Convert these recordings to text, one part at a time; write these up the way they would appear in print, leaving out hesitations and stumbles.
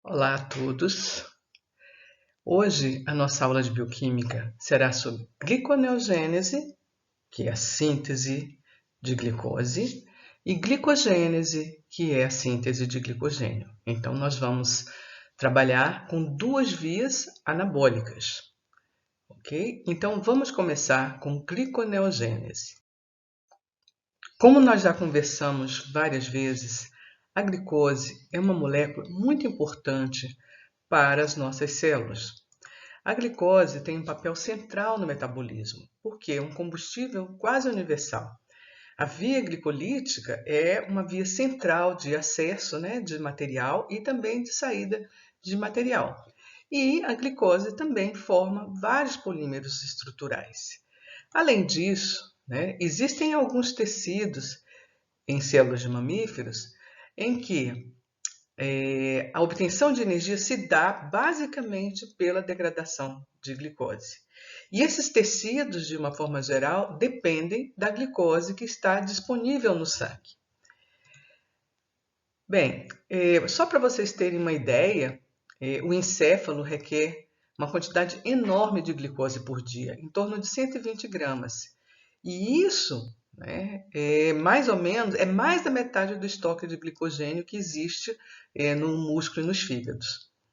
Olá a todos! Hoje a nossa aula de bioquímica será sobre gliconeogênese, que é a síntese de glicose, e glicogênese, que é a síntese de glicogênio. Então nós vamos trabalhar com duas vias anabólicas, ok? Então vamos começar com gliconeogênese. Como nós já conversamos várias vezes, a glicose é uma molécula muito importante para as nossas células. A glicose tem um papel central no metabolismo, porque é um combustível quase universal. A via glicolítica é uma via central de acesso, de material e também de saída de material. E a glicose também forma vários polímeros estruturais. Além disso, existem alguns tecidos em células de mamíferos em que a obtenção de energia se dá basicamente pela degradação de glicose. E esses tecidos, de uma forma geral, dependem da glicose que está disponível no sangue. Bem, só para vocês terem uma ideia, o encéfalo requer uma quantidade enorme de glicose por dia, em torno de 120 gramas. E isso é mais ou menos, é mais da metade do estoque de glicogênio que existe no músculo e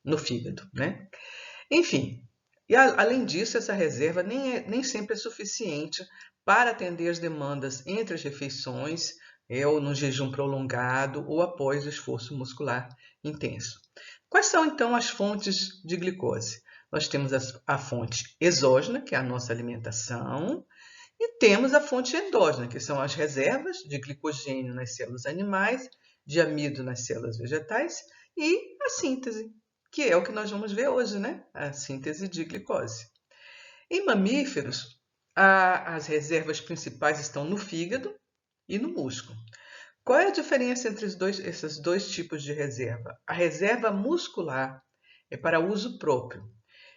no fígado. Enfim, e além disso, essa reserva nem sempre é suficiente para atender as demandas entre as refeições, ou no jejum prolongado, ou após o esforço muscular intenso. Quais são, então, as fontes de glicose? Nós temos a fonte exógena, que é a nossa alimentação, e temos a fonte endógena, que são as reservas de glicogênio nas células animais, de amido nas células vegetais e a síntese, que é o que nós vamos ver hoje, a síntese de glicose. Em mamíferos, as reservas principais estão no fígado e no músculo. Qual é a diferença entre esses dois tipos de reserva? A reserva muscular é para uso próprio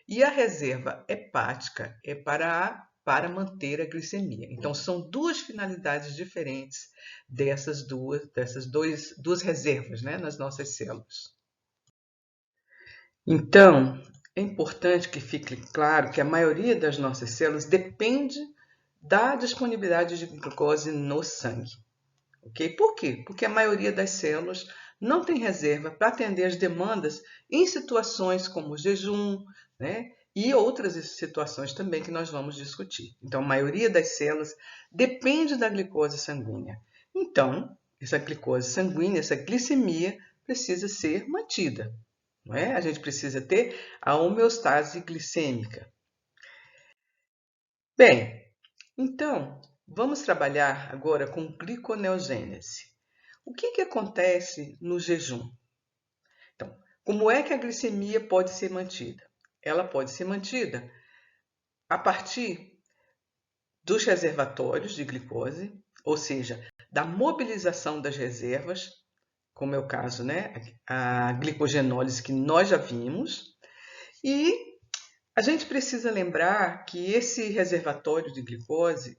e a reserva hepática é para manter a glicemia. Então, são duas finalidades diferentes dessas duas reservas nas nossas células. Então, é importante que fique claro que a maioria das nossas células depende da disponibilidade de glicose no sangue. Okay? Por quê? Porque a maioria das células não tem reserva para atender as demandas em situações como jejum, e outras situações também que nós vamos discutir. Então, a maioria das células depende da glicose sanguínea. Então, essa glicose sanguínea, essa glicemia, precisa ser mantida. A gente precisa ter a homeostase glicêmica. Bem, então, vamos trabalhar agora com gliconeogênese. O que acontece no jejum? Então, como é que a glicemia pode ser mantida? Ela pode ser mantida a partir dos reservatórios de glicose, ou seja, da mobilização das reservas, como é o caso, a glicogenólise que nós já vimos, e a gente precisa lembrar que esse reservatório de glicose,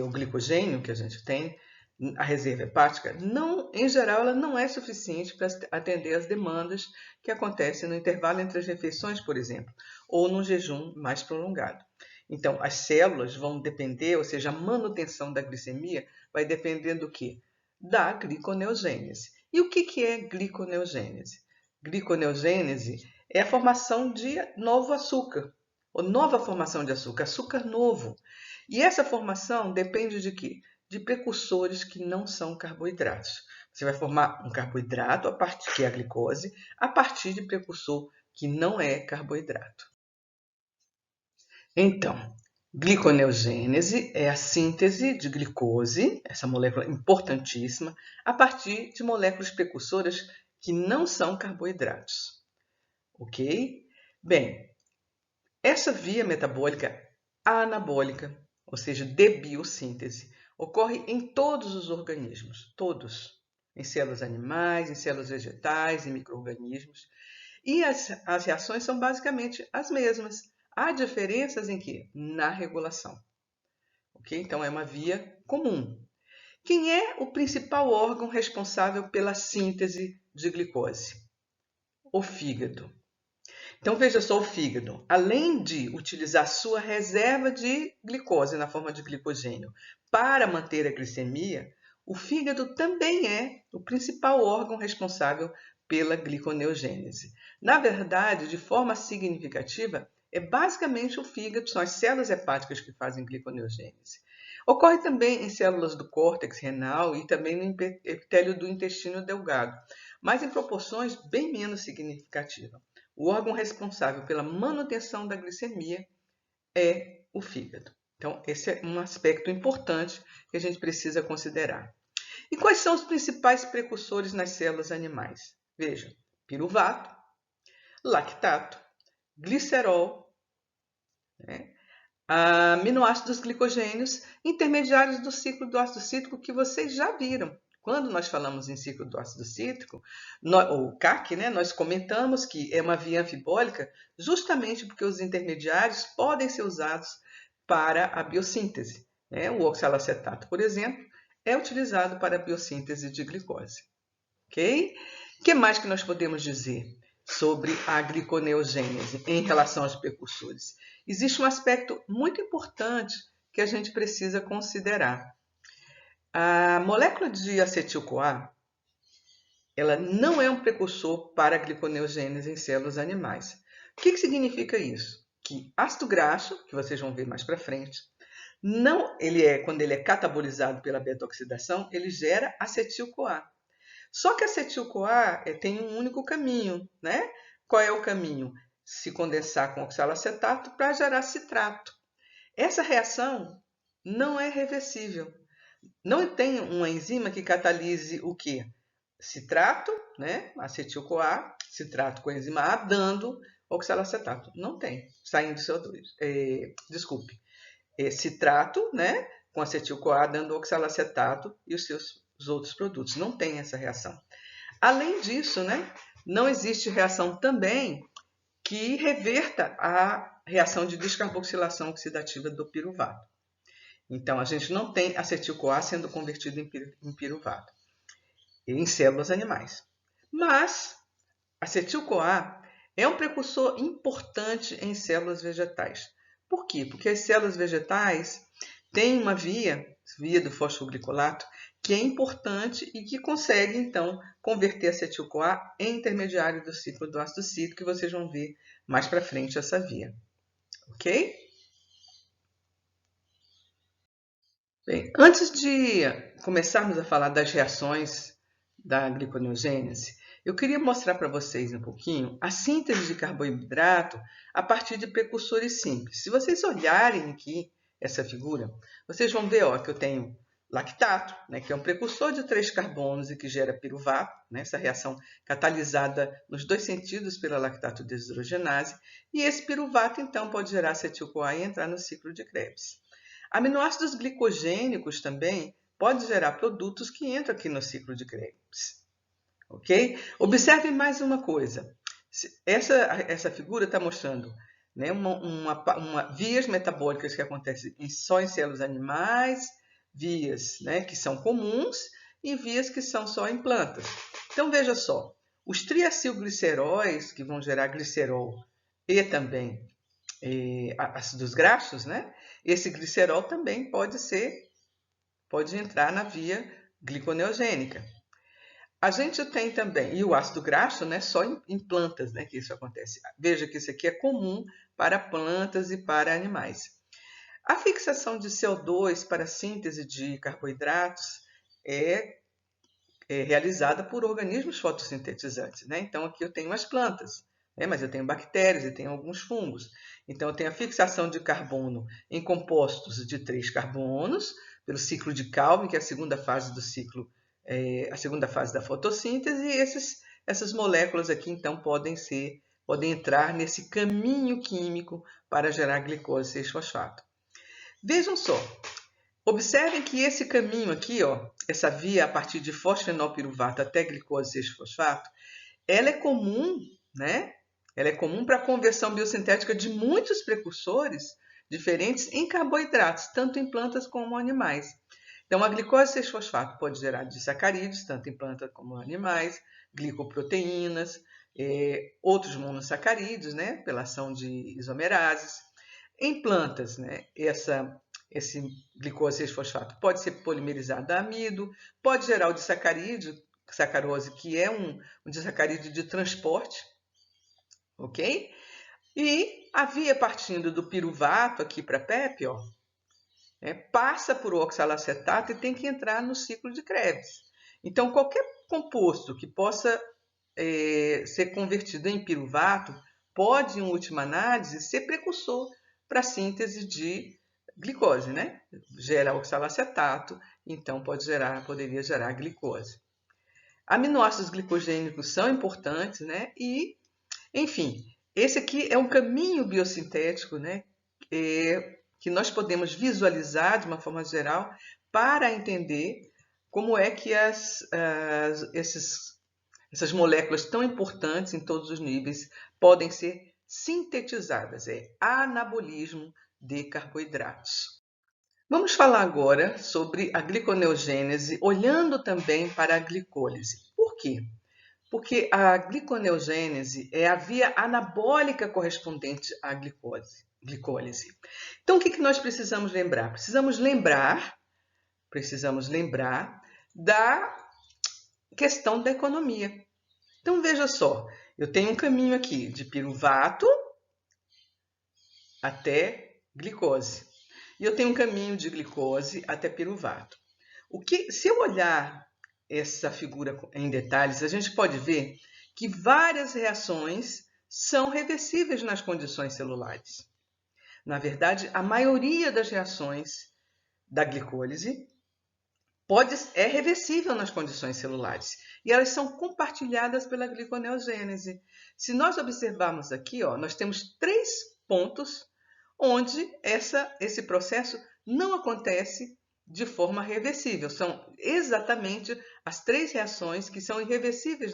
o glicogênio que a gente tem, a reserva hepática, em geral, ela não é suficiente para atender as demandas que acontecem no intervalo entre as refeições, por exemplo, ou num jejum mais prolongado. Então, as células vão depender, ou seja, a manutenção da glicemia vai depender do quê? Da gliconeogênese. E o que é gliconeogênese? Gliconeogênese é a formação de novo açúcar, ou nova formação de açúcar, açúcar novo. E essa formação depende de quê? De precursores que não são carboidratos. Você vai formar um carboidrato, que é a glicose, a partir de precursor que não é carboidrato. Então, gliconeogênese é a síntese de glicose, essa molécula importantíssima, a partir de moléculas precursoras que não são carboidratos. Ok? Bem, essa via metabólica anabólica, ou seja, de biossíntese, ocorre em todos os organismos, todos, em células animais, em células vegetais, em micro-organismos. E as reações são basicamente as mesmas. Há diferenças em quê? Na regulação. Ok? Então, é uma via comum. Quem é o principal órgão responsável pela síntese de glicose? o fígado. Então, veja só, o fígado, além de utilizar sua reserva de glicose na forma de glicogênio para manter a glicemia, o fígado também é o principal órgão responsável pela gliconeogênese. Na verdade, de forma significativa, é basicamente o fígado, são as células hepáticas que fazem gliconeogênese. Ocorre também em células do córtex renal e também no epitélio do intestino delgado, mas em proporções bem menos significativas. O órgão responsável pela manutenção da glicemia é o fígado. Então, esse é um aspecto importante que a gente precisa considerar. E quais são os principais precursores nas células animais? Veja, piruvato, lactato, glicerol, né? Aminoácidos glicogênios intermediários do ciclo do ácido cítrico que vocês já viram. Quando nós falamos em ciclo do ácido cítrico, o CAC, né, nós comentamos que é uma via anfibólica justamente porque os intermediários podem ser usados para a biossíntese. Né? O oxalacetato, por exemplo, é utilizado para a biossíntese de glicose. Ok? O que mais que nós podemos dizer sobre a gliconeogênese em relação aos precursores? Existe um aspecto muito importante que a gente precisa considerar. A molécula de acetil-CoA, ela não é um precursor para a gliconeogênese em células animais. O que significa isso? Que ácido graxo, que vocês vão ver mais para frente, quando ele é catabolizado pela beta-oxidação, ele gera acetil-CoA. Só que a acetil-CoA tem um único caminho, né? Qual é o caminho? Se condensar com oxalacetato para gerar citrato. Essa reação não é reversível. Não tem uma enzima que catalise o quê? Citrato, né? Acetil-CoA, citrato com a enzima A, dando oxalacetato. Não tem, saindo CO2. Desculpe. Citrato, né? Com acetil-CoA, dando oxalacetato e os outros produtos. Não tem essa reação. Além disso, né? Não existe reação também que reverta a reação de descarboxilação oxidativa do piruvato. Então, a gente não tem acetil-CoA sendo convertido em piruvato em células animais. Mas acetil-CoA é um precursor importante em células vegetais. Por quê? Porque as células vegetais têm uma via do fosfoglicolato, que é importante e que consegue, então, converter acetil-CoA em intermediário do ciclo do ácido cítrico, que vocês vão ver mais para frente essa via. Ok? Bem, antes de começarmos a falar das reações da gliconeogênese, eu queria mostrar para vocês um pouquinho a síntese de carboidrato a partir de precursores simples. Se vocês olharem aqui essa figura, vocês vão ver que eu tenho lactato, né, que é um precursor de 3 carbonos e que gera piruvato, né, essa reação catalisada nos dois sentidos pela lactato deshidrogenase, e esse piruvato então pode gerar acetil-CoA e entrar no ciclo de Krebs. Aminoácidos glicogênicos também podem gerar produtos que entram aqui no ciclo de Krebs. Ok? Observe mais uma coisa. Essa figura está mostrando, né, vias metabólicas que acontecem só em células animais, vias, né, que são comuns e vias que são só em plantas. Então, veja só. Os triacilgliceróis, que vão gerar glicerol e também ácidos graxos, né? Esse glicerol também pode entrar na via gliconeogênica. A gente tem também, e o ácido graxo, né, só em plantas, né, que isso acontece. Veja que isso aqui é comum para plantas e para animais. A fixação de CO2 para a síntese de carboidratos é realizada por organismos fotossintetizantes, né? Então, aqui eu tenho as plantas, né? Mas eu tenho bactérias e tenho alguns fungos. Então, eu tenho a fixação de carbono em compostos de 3 carbonos, pelo ciclo de Calvin, que é a segunda fase do ciclo, a segunda fase da fotossíntese, e essas moléculas aqui, então, podem entrar nesse caminho químico para gerar glicose 6-fosfato. Vejam só, observem que esse caminho aqui, essa via a partir de fosfenolpiruvato até glicose 6-fosfato, ela é comum, né? Ela é comum para a conversão biosintética de muitos precursores diferentes em carboidratos, tanto em plantas como animais. Então, a glicose 6-fosfato pode gerar disacarídeos, tanto em plantas como em animais, glicoproteínas, outros monossacarídeos, né, pela ação de isomerases. Em plantas, né, esse glicose 6-fosfato pode ser polimerizado a amido, pode gerar o disacarídeo, sacarose, que é um disacarídeo de transporte, ok? E a via partindo do piruvato aqui para PEP, ó, passa por oxalacetato e tem que entrar no ciclo de Krebs. Então, qualquer composto que possa ser convertido em piruvato pode, em última análise, ser precursor para a síntese de glicose, né? Gera oxalacetato, então poderia gerar glicose. Aminoácidos glicogênicos são importantes, né? E, enfim, esse aqui é um caminho biosintético, né? Que nós podemos visualizar de uma forma geral para entender como é que essas moléculas tão importantes em todos os níveis podem ser sintetizadas. É anabolismo de carboidratos. Vamos falar agora sobre a gliconeogênese, olhando também para a glicólise. Por quê? Porque a gliconeogênese é a via anabólica correspondente à glicólise. Então, o que nós precisamos lembrar? Precisamos lembrar da questão da economia. Então, veja só, eu tenho um caminho aqui de piruvato até glicose. E eu tenho um caminho de glicose até piruvato. Se eu olhar essa figura em detalhes, a gente pode ver que várias reações são reversíveis nas condições celulares. Na verdade, a maioria das reações da glicólise é reversível nas condições celulares e elas são compartilhadas pela gliconeogênese. Se nós observarmos aqui, ó, nós temos 3 pontos onde esse processo não acontece de forma reversível. São exatamente as 3 reações que são irreversíveis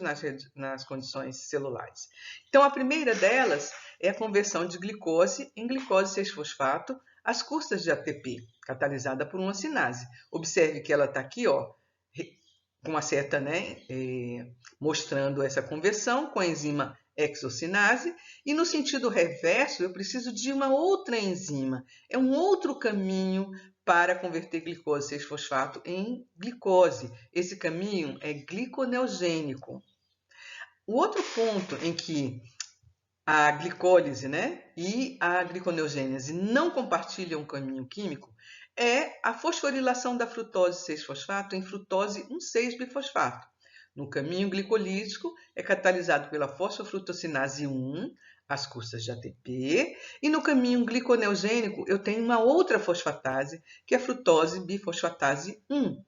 nas condições celulares. Então, a primeira delas é a conversão de glicose em glicose 6-fosfato às custas de ATP, catalisada por uma sinase. Observe que ela está aqui, ó, com uma seta, né, mostrando essa conversão com a enzima exocinase, e no sentido reverso eu preciso de uma outra enzima. É um outro caminho para converter glicose 6-fosfato em glicose. Esse caminho é gliconeogênico. O outro ponto em que a glicólise, né, e a gliconeogênese não compartilham um caminho químico é a fosforilação da frutose 6-fosfato em frutose 1,6-bifosfato. No caminho glicolítico, é catalisado pela fosfofrutossinase 1, às custas de ATP, e no caminho gliconeogênico, eu tenho uma outra fosfatase, que é a frutose bifosfatase 1.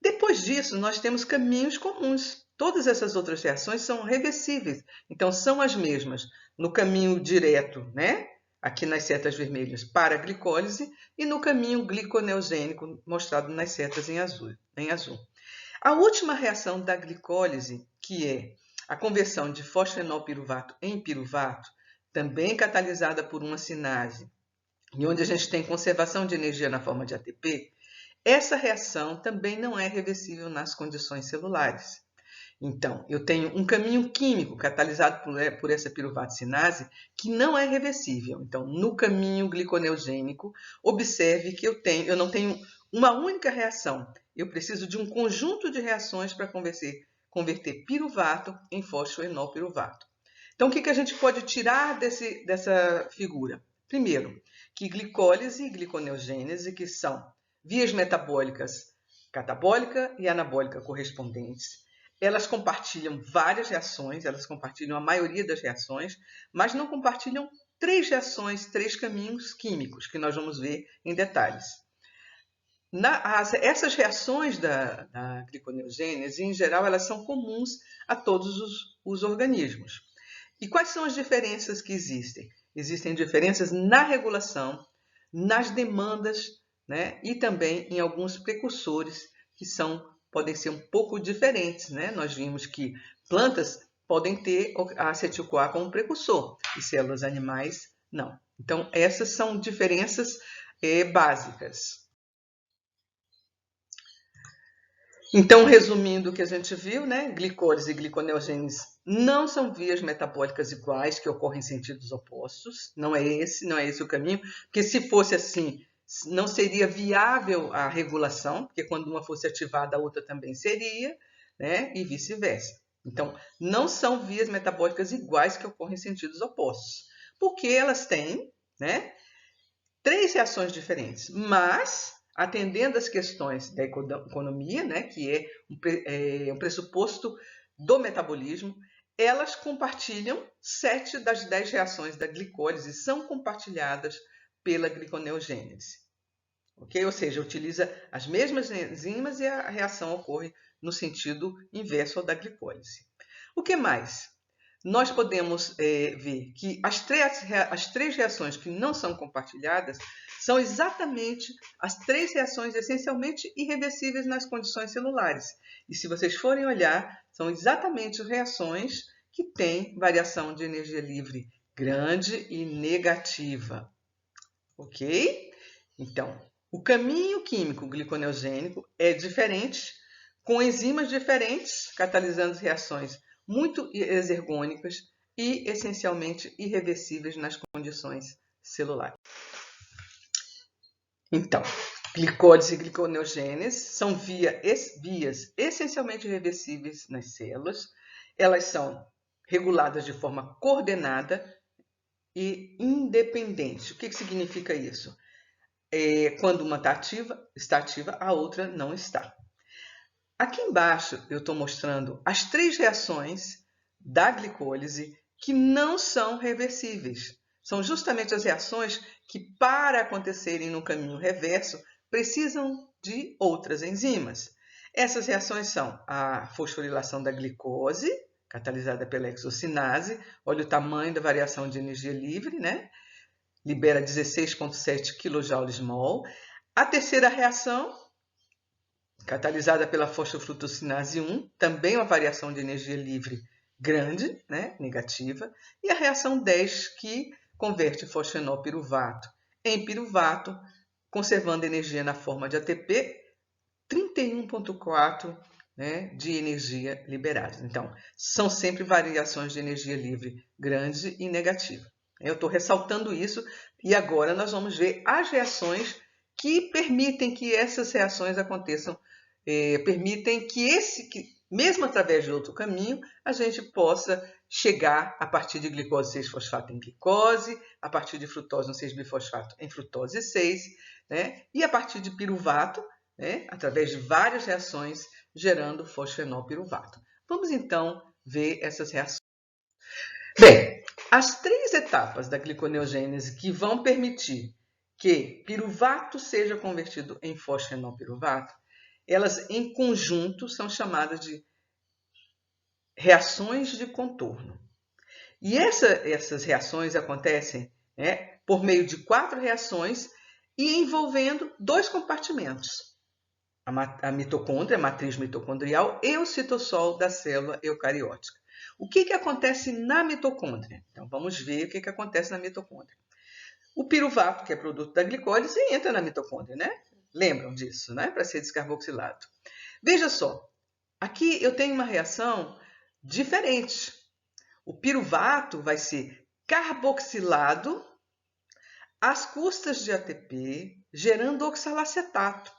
Depois disso, nós temos caminhos comuns. Todas essas outras reações são reversíveis, então são as mesmas no caminho direto, né? Aqui nas setas vermelhas para a glicólise e no caminho gliconeogênico mostrado nas setas em azul. A última reação da glicólise, que é a conversão de fosfenolpiruvato em piruvato, também catalisada por uma sinase, e onde a gente tem conservação de energia na forma de ATP, essa reação também não é reversível nas condições celulares. Então, eu tenho um caminho químico catalisado por essa piruvato-sinase que não é reversível. Então, no caminho gliconeogênico, observe que eu não tenho uma única reação. Eu preciso de um conjunto de reações para converter piruvato em fosfoenolpiruvato. Então, o que a gente pode tirar dessa figura? Primeiro, que glicólise e gliconeogênese, que são vias metabólicas catabólica e anabólica correspondentes, elas compartilham várias reações, elas compartilham a maioria das reações, mas não compartilham 3 reações, 3 caminhos químicos, que nós vamos ver em detalhes. Essas reações da gliconeogênese, em geral, elas são comuns a todos os organismos. E quais são as diferenças que existem? Existem diferenças na regulação, nas demandas, né? E também em alguns precursores que podem ser um pouco diferentes, né? Nós vimos que plantas podem ter a acetil-CoA como precursor e células animais não. Então, essas são diferenças básicas. Então, resumindo o que a gente viu, né? Glicólise e gliconeogênese não são vias metabólicas iguais que ocorrem em sentidos opostos. Não é esse o caminho, porque se fosse assim, não seria viável a regulação, porque quando uma fosse ativada, a outra também seria, né? E vice-versa. Então, não são vias metabólicas iguais que ocorrem em sentidos opostos, porque elas têm, né, 3 reações diferentes, mas atendendo às questões da economia, né, que é um pressuposto do metabolismo, elas compartilham 7 das 10 reações da glicólise, são compartilhadas pela gliconeogênese. Okay? Ou seja, utiliza as mesmas enzimas e a reação ocorre no sentido inverso ao da glicólise. O que mais? Nós podemos ver que as três reações que não são compartilhadas são exatamente as 3 reações essencialmente irreversíveis nas condições celulares. E se vocês forem olhar, são exatamente reações que têm variação de energia livre grande e negativa. Ok? Então, o caminho químico gliconeogênico é diferente, com enzimas diferentes, catalisando reações muito exergônicas e essencialmente irreversíveis nas condições celulares. Então, glicólise e gliconeogênese são vias essencialmente irreversíveis nas células. Elas são reguladas de forma coordenada e independente. O que significa isso? Quando uma está ativa, a outra não está. Aqui embaixo eu estou mostrando as 3 reações da glicólise que não são reversíveis. São justamente as reações que, para acontecerem no caminho reverso, precisam de outras enzimas. Essas reações são a fosforilação da glicose, catalisada pela hexocinase. Olha o tamanho da variação de energia livre, né? Libera 16,7 kJ/mol. A terceira reação, catalisada pela fosfofrutocinase 1, também uma variação de energia livre grande, né, negativa, e a reação 10, que converte fosfenolpiruvato em piruvato, conservando energia na forma de ATP, 31,4, né, de energia liberada. Então, são sempre variações de energia livre grande e negativa. Eu estou ressaltando isso e agora nós vamos ver as reações que permitem que essas reações aconteçam, permitem que mesmo através de outro caminho, a gente possa chegar a partir de glicose 6-fosfato em glicose, a partir de frutose 6-bifosfato em frutose 6, né? E a partir de piruvato, né? Através de várias reações, gerando fosfenolpiruvato. Vamos então ver essas reações. Bem, as 3 etapas da gliconeogênese que vão permitir que piruvato seja convertido em fosfenolpiruvato, elas em conjunto são chamadas de reações de contorno. E essas reações acontecem, né, por meio de 4 reações e envolvendo 2 compartimentos. A mitocôndria, a matriz mitocondrial e o citossol da célula eucariótica. O que acontece na mitocôndria? Então, vamos ver o que acontece na mitocôndria. O piruvato, que é produto da glicólise, entra na mitocôndria, né? Lembram disso, né? Para ser descarboxilado. Veja só, aqui eu tenho uma reação diferente. O piruvato vai ser carboxilado às custas de ATP, gerando oxalacetato.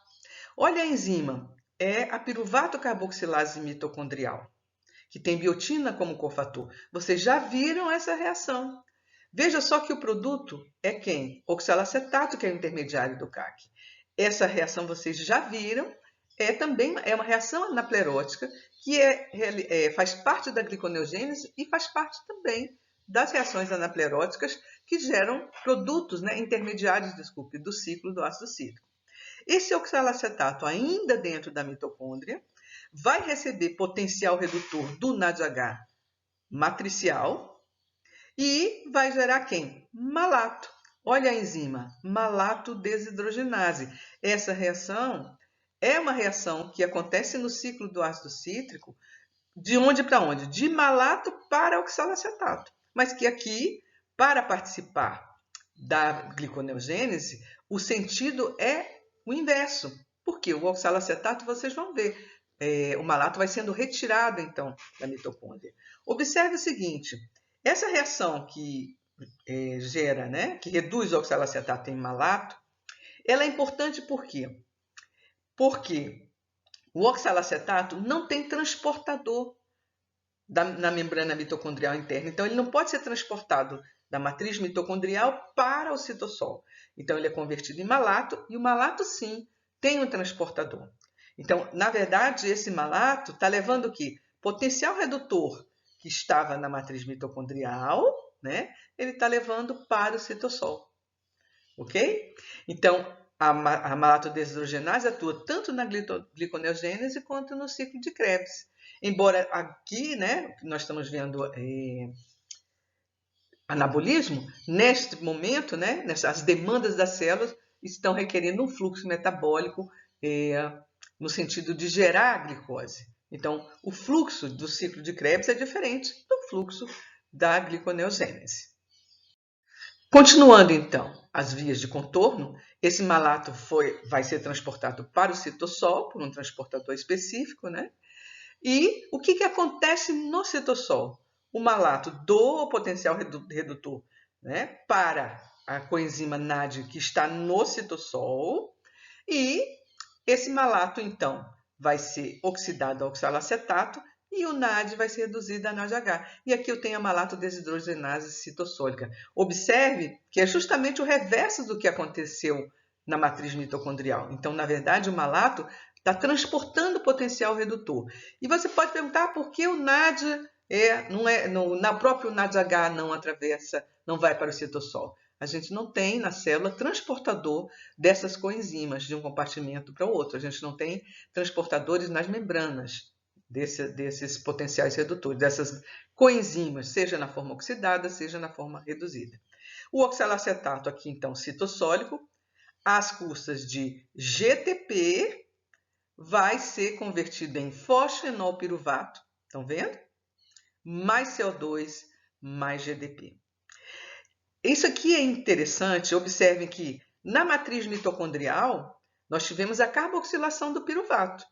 Olha a enzima, é a piruvato carboxilase mitocondrial, que tem biotina como cofator. Vocês já viram essa reação. Veja só que o produto é quem? Oxalacetato, que é o intermediário do CAC. Essa reação vocês já viram, também uma reação anaplerótica, que faz parte da gliconeogênese e faz parte também das reações anapleróticas que geram produtos, né, intermediários, do ciclo do ácido cítrico. Esse oxalacetato, ainda dentro da mitocôndria, vai receber potencial redutor do NADH matricial e vai gerar quem? Malato. Olha a enzima, malato desidrogenase. Essa reação é uma reação que acontece no ciclo do ácido cítrico, de onde para onde? De malato para oxalacetato. Mas que aqui, para participar da gliconeogênese, o sentido é o inverso. Porque o oxalacetato, vocês vão ver, o malato vai sendo retirado, então, da mitocôndria. Observe o seguinte, essa reação que gera, né, que reduz o oxalacetato em malato, ela é importante por quê? Porque o oxalacetato não tem transportador na membrana mitocondrial interna. Então, ele não pode ser transportado da matriz mitocondrial para o citossol. Então, ele é convertido em malato, e o malato, sim, tem um transportador. Então, na verdade, esse malato está levando o quê? Potencial redutor que estava na matriz mitocondrial, né? Ele está levando para o citossol. Ok? Então, a malatodeshidrogenase atua tanto na gliconeogênese quanto no ciclo de Krebs. Embora aqui, né, nós estamos vendo anabolismo, neste momento, né, as demandas das células estão requerendo um fluxo metabólico no sentido de gerar glicose. Então, o fluxo do ciclo de Krebs é diferente do fluxo da gliconeogênese. Continuando, então, as vias de contorno, esse malato vai ser transportado para o citossol, por um transportador específico, né? E o que acontece no citossol? O malato doa o potencial redutor, né, para a coenzima NAD que está no citossol, e esse malato, então, vai ser oxidado ao oxalacetato e o NAD vai ser reduzido a NADH. E aqui eu tenho a malatodeshidrogenase citossólica. Observe que é justamente o reverso do que aconteceu na matriz mitocondrial. Então, na verdade, o malato está transportando o potencial redutor. E você pode perguntar por que o NAD na própria NADH não atravessa, não vai para o citossol. A gente não tem na célula transportador dessas coenzimas de um compartimento para o outro. A gente não tem transportadores nas membranas desses potenciais redutores, dessas coenzimas, seja na forma oxidada, seja na forma reduzida. O oxalacetato aqui, então, citossólico, às custas de GTP, vai ser convertido em fosfenolpiruvato, estão vendo? Mais CO2, mais GDP. Isso aqui é interessante, observem que na matriz mitocondrial, nós tivemos a carboxilação do piruvato.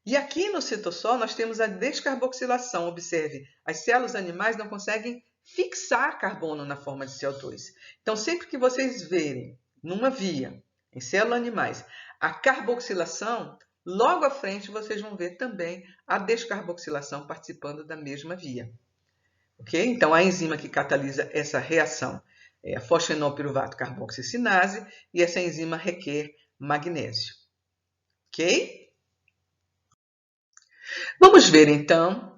E aqui no citossol nós temos a descarboxilação. Observe, as células animais não conseguem fixar carbono na forma de CO2. Então, sempre que vocês verem numa via, em células animais, a carboxilação, logo à frente vocês vão ver também a descarboxilação participando da mesma via. Okay? Então, a enzima que catalisa essa reação é a fosfenolpiruvato carboxicinase e essa enzima requer magnésio. Ok? Vamos ver, então,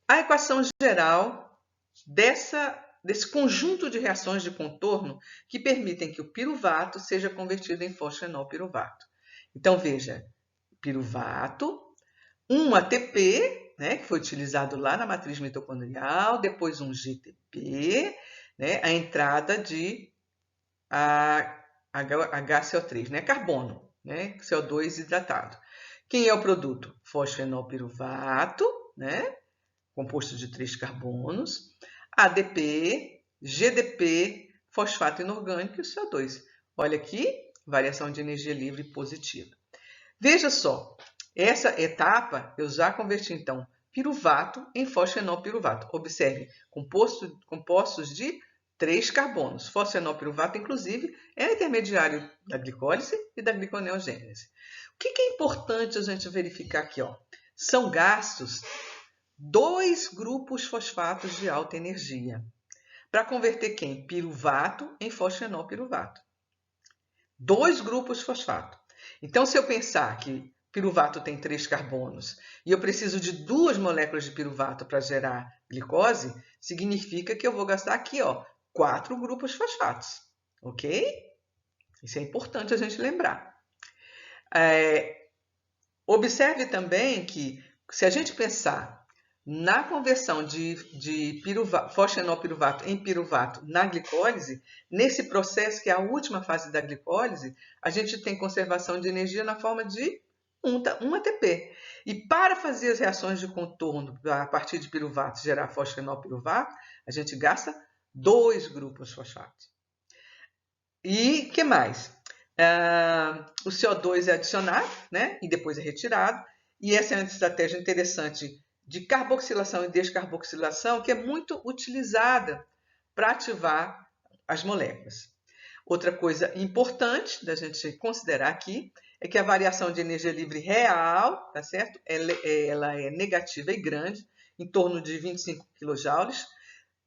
a equação geral desse conjunto de reações de contorno que permitem que o piruvato seja convertido em fosfenolpiruvato. Então, veja, piruvato, 1 ATP, né, que foi utilizado lá na matriz mitocondrial, depois um GTP, né, a entrada de HCO3, né, carbono, né, CO2 hidratado. Quem é o produto? Fosfenolpiruvato, né, composto de 3 carbonos, ADP, GDP, fosfato inorgânico e CO2. Olha aqui, variação de energia livre positiva. Veja só, essa etapa eu já converti, então, piruvato em fosfenolpiruvato. Observe, compostos de 3 carbonos. Fosfenolpiruvato, inclusive, é intermediário da glicólise e da gliconeogênese. O que é importante a gente verificar aqui? Ó? São gastos 2 grupos fosfatos de alta energia para converter quem? Piruvato em fosfenolpiruvato. 2 grupos fosfato. Então, se eu pensar que piruvato tem 3 carbonos e eu preciso de 2 moléculas de piruvato para gerar glicose, significa que eu vou gastar aqui 4 grupos fosfatos. Ok? Isso é importante a gente lembrar. Observe também que, se a gente pensar na conversão de fosfenolpiruvato em piruvato na glicólise, nesse processo que é a última fase da glicólise, a gente tem conservação de energia na forma de 1 ATP. E para fazer as reações de contorno a partir de piruvato gerar fosfenolpiruvato, a gente gasta 2 grupos fosfatos. E o que mais? O CO2 é adicionado, né? E depois é retirado. e essa é uma estratégia interessante de carboxilação e descarboxilação, que é muito utilizada para ativar as moléculas. Outra coisa importante da gente considerar aqui é que a variação de energia livre real, tá certo? Ela é negativa e grande, em torno de 25 kJ,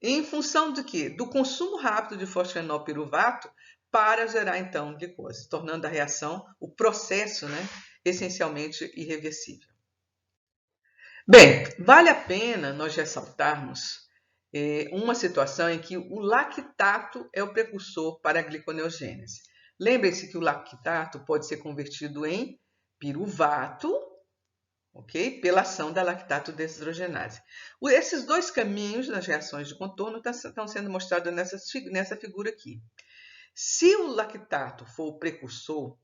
em função de quê? Do consumo rápido de fosfenolpiruvato para gerar, então, glicose, tornando a reação, o processo, né, essencialmente irreversível. Bem, vale a pena nós ressaltarmos uma situação em que o lactato é o precursor para a gliconeogênese. Lembrem-se que o lactato pode ser convertido em piruvato, ok? Pela ação da lactato desidrogenase. Esses dois caminhos nas reações de contorno estão sendo mostrados nessa figura aqui. Se o lactato for o precursor,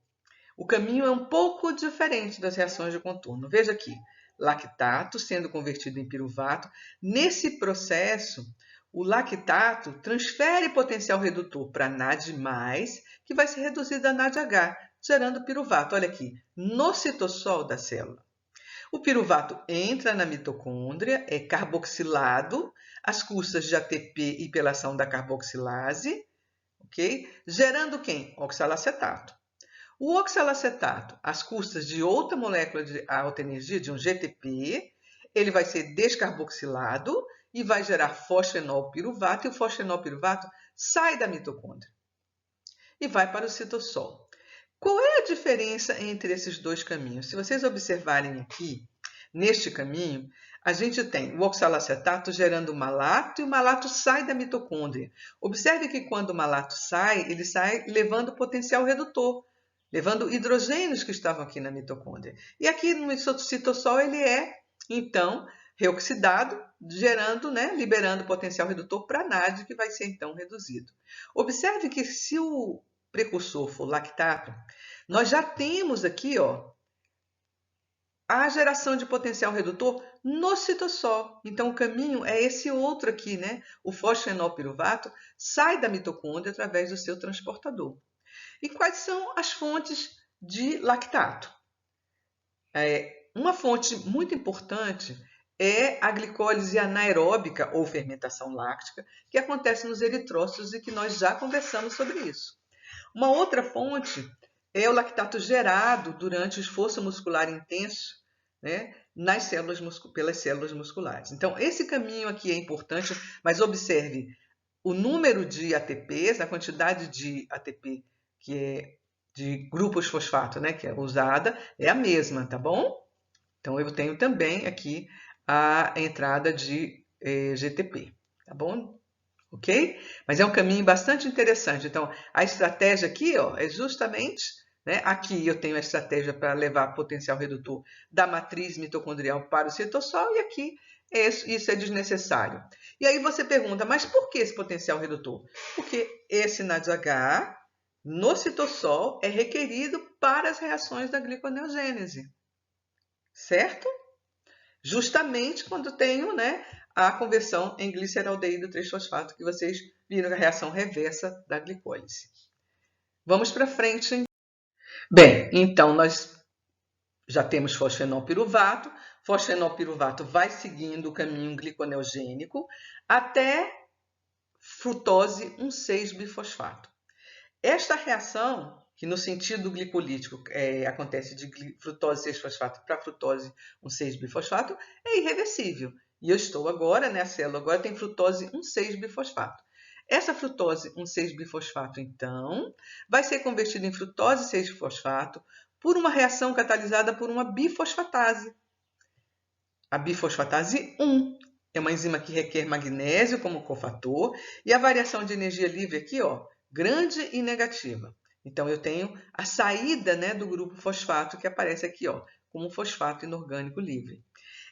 o caminho é um pouco diferente das reações de contorno. Veja aqui, lactato sendo convertido em piruvato. Nesse processo, o lactato transfere potencial redutor para NAD+, que vai ser reduzido a NADH, gerando piruvato. Olha aqui, no citossol da célula. O piruvato entra na mitocôndria, é carboxilado, às custas de ATP e pela ação da carboxilase, ok? Gerando quem? Oxalacetato. O oxalacetato, às custas de outra molécula de alta energia, de um GTP, ele vai ser descarboxilado e vai gerar fosfenolpiruvato, e o fosfenolpiruvato sai da mitocôndria e vai para o citossol. Qual é a diferença entre esses dois caminhos? Se vocês observarem aqui, neste caminho, a gente tem o oxalacetato gerando o malato e o malato sai da mitocôndria. Observe que quando o malato sai, ele sai levando potencial redutor, levando hidrogênios que estavam aqui na mitocôndria. E aqui no citossol ele é, então, reoxidado, gerando, liberando potencial redutor para NAD, que vai ser então reduzido. Observe que se o precursor for lactato, nós já temos aqui, a geração de potencial redutor no citossol. Então, o caminho é esse outro aqui, O fosfenolpiruvato sai da mitocôndria através do seu transportador. E quais são as fontes de lactato? Uma fonte muito importante é a glicólise anaeróbica ou fermentação láctica, que acontece nos eritrócitos e que nós já conversamos sobre isso. Uma outra fonte é o lactato gerado durante o esforço muscular intenso, pelas células musculares. Então, esse caminho aqui é importante, mas observe o número de ATPs, a quantidade de ATP que é de grupos fosfato, que é usada, é a mesma, tá bom? Então, eu tenho também aqui a entrada de GTP, tá bom? Ok? Mas é um caminho bastante interessante. Então, a estratégia aqui é justamente, aqui eu tenho a estratégia para levar potencial redutor da matriz mitocondrial para o citossol e aqui isso é desnecessário. E aí você pergunta, mas por que esse potencial redutor? Porque esse NADH no citossol é requerido para as reações da gliconeogênese, certo? Justamente quando tenho, a conversão em gliceraldeído 3-fosfato, que vocês viram a reação reversa da glicólise. Vamos para frente. Bem, então nós já temos fosfenolpiruvato. Fosfenolpiruvato vai seguindo o caminho gliconeogênico até frutose 1,6-bifosfato. Esta reação, que no sentido glicolítico acontece de frutose 6-fosfato para frutose 1,6-bifosfato, é irreversível. E eu estou agora, a célula agora tem frutose 1,6-bifosfato. Essa frutose 1,6-bifosfato, então, vai ser convertida em frutose 6-fosfato por uma reação catalisada por uma bifosfatase. A bifosfatase 1 é uma enzima que requer magnésio como cofator e a variação de energia livre aqui, grande e negativa. Então, eu tenho a saída do grupo fosfato que aparece aqui como um fosfato inorgânico livre.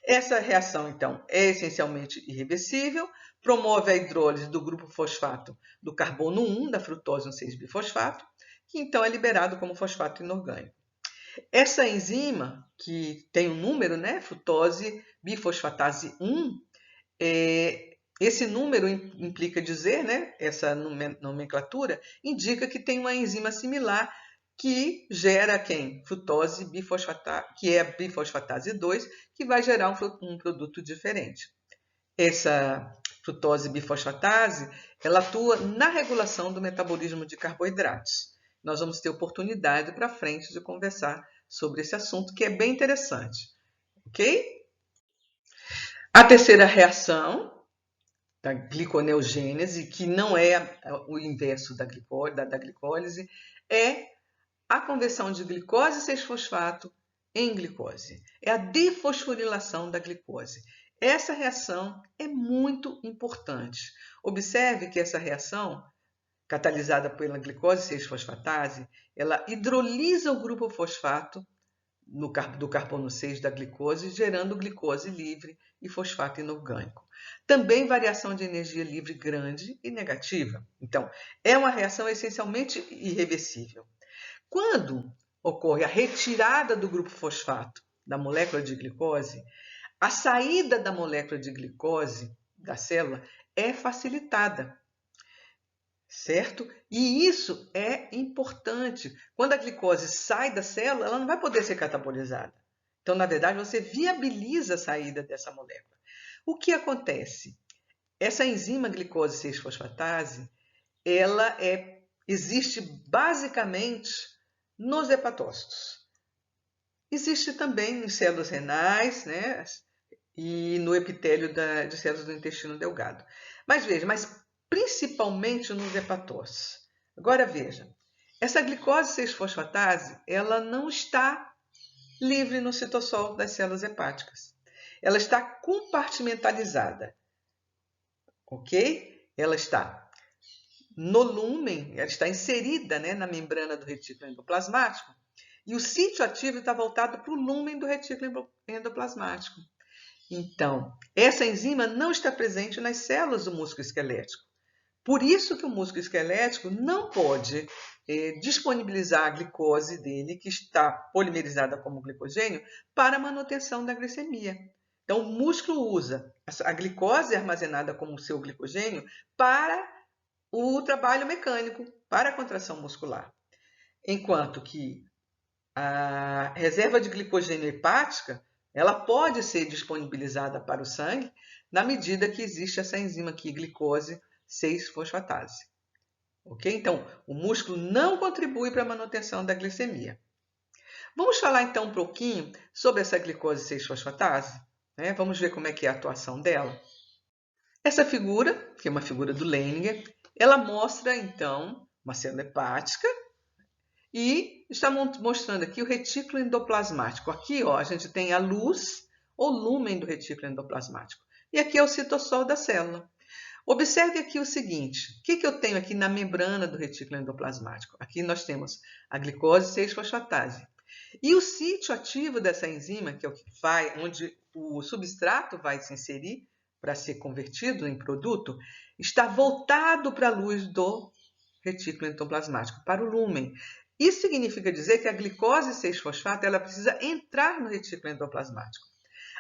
Essa reação, então, é essencialmente irreversível, promove a hidrólise do grupo fosfato do carbono 1, da frutose 1,6-bifosfato, que então é liberado como fosfato inorgânico. Essa enzima, que tem um número, frutose bifosfatase 1, esse número implica dizer, essa nomenclatura, indica que tem uma enzima similar que gera quem? Frutose bifosfatase, que é a bifosfatase 2, que vai gerar um produto diferente. Essa frutose bifosfatase, ela atua na regulação do metabolismo de carboidratos. Nós vamos ter oportunidade para frente de conversar sobre esse assunto, que é bem interessante, ok? A terceira reação da gliconeogênese, que não é o inverso da glicólise, é a conversão de glicose 6-fosfato em glicose. É a defosforilação da glicose. Essa reação é muito importante. Observe que essa reação, catalisada pela glicose 6-fosfatase, ela hidrolisa o grupo fosfato do carbono 6 da glicose, gerando glicose livre e fosfato inorgânico. Também variação de energia livre grande e negativa. Então, é uma reação essencialmente irreversível. Quando ocorre a retirada do grupo fosfato da molécula de glicose, a saída da molécula de glicose da célula é facilitada, certo? E isso é importante. Quando a glicose sai da célula, ela não vai poder ser catabolizada. Então, na verdade, você viabiliza a saída dessa molécula. O que acontece? Essa enzima glicose 6-fosfatase, ela existe basicamente nos hepatócitos. Existe também em células renais, né? E no epitélio de células do intestino delgado. Mas veja, principalmente nos hepatócitos. Agora veja, essa glicose 6-fosfatase, ela não está livre no citossol das células hepáticas. Ela está compartimentalizada, ok? Ela está no lúmen, ela está inserida, né, na membrana do retículo endoplasmático, e o sítio ativo está voltado para o lúmen do retículo endoplasmático. Então, essa enzima não está presente nas células do músculo esquelético. Por isso que o músculo esquelético não pode disponibilizar a glicose dele, que está polimerizada como glicogênio, para a manutenção da glicemia. Então, o músculo usa a glicose armazenada como seu glicogênio para o trabalho mecânico, para a contração muscular. Enquanto que a reserva de glicogênio hepática, ela pode ser disponibilizada para o sangue na medida que existe essa enzima aqui, glicose 6-fosfatase. Ok? Então, o músculo não contribui para a manutenção da glicemia. Vamos falar então um pouquinho sobre essa glicose 6-fosfatase? Né? Vamos ver como é que é a atuação dela. Essa figura, que é uma figura do Leininger, ela mostra então uma célula hepática e está mostrando aqui o retículo endoplasmático. Aqui, ó, a gente tem a luz ou lúmen do retículo endoplasmático. E aqui é o citossol da célula. Observe aqui o seguinte, o que eu tenho aqui na membrana do retículo endoplasmático? Aqui nós temos a glicose 6-fosfatase. E o sítio ativo dessa enzima, que é o que vai, onde o substrato vai se inserir para ser convertido em produto, está voltado para a luz do retículo endoplasmático, para o lúmen. Isso significa dizer que a glicose 6-fosfato ela precisa entrar no retículo endoplasmático.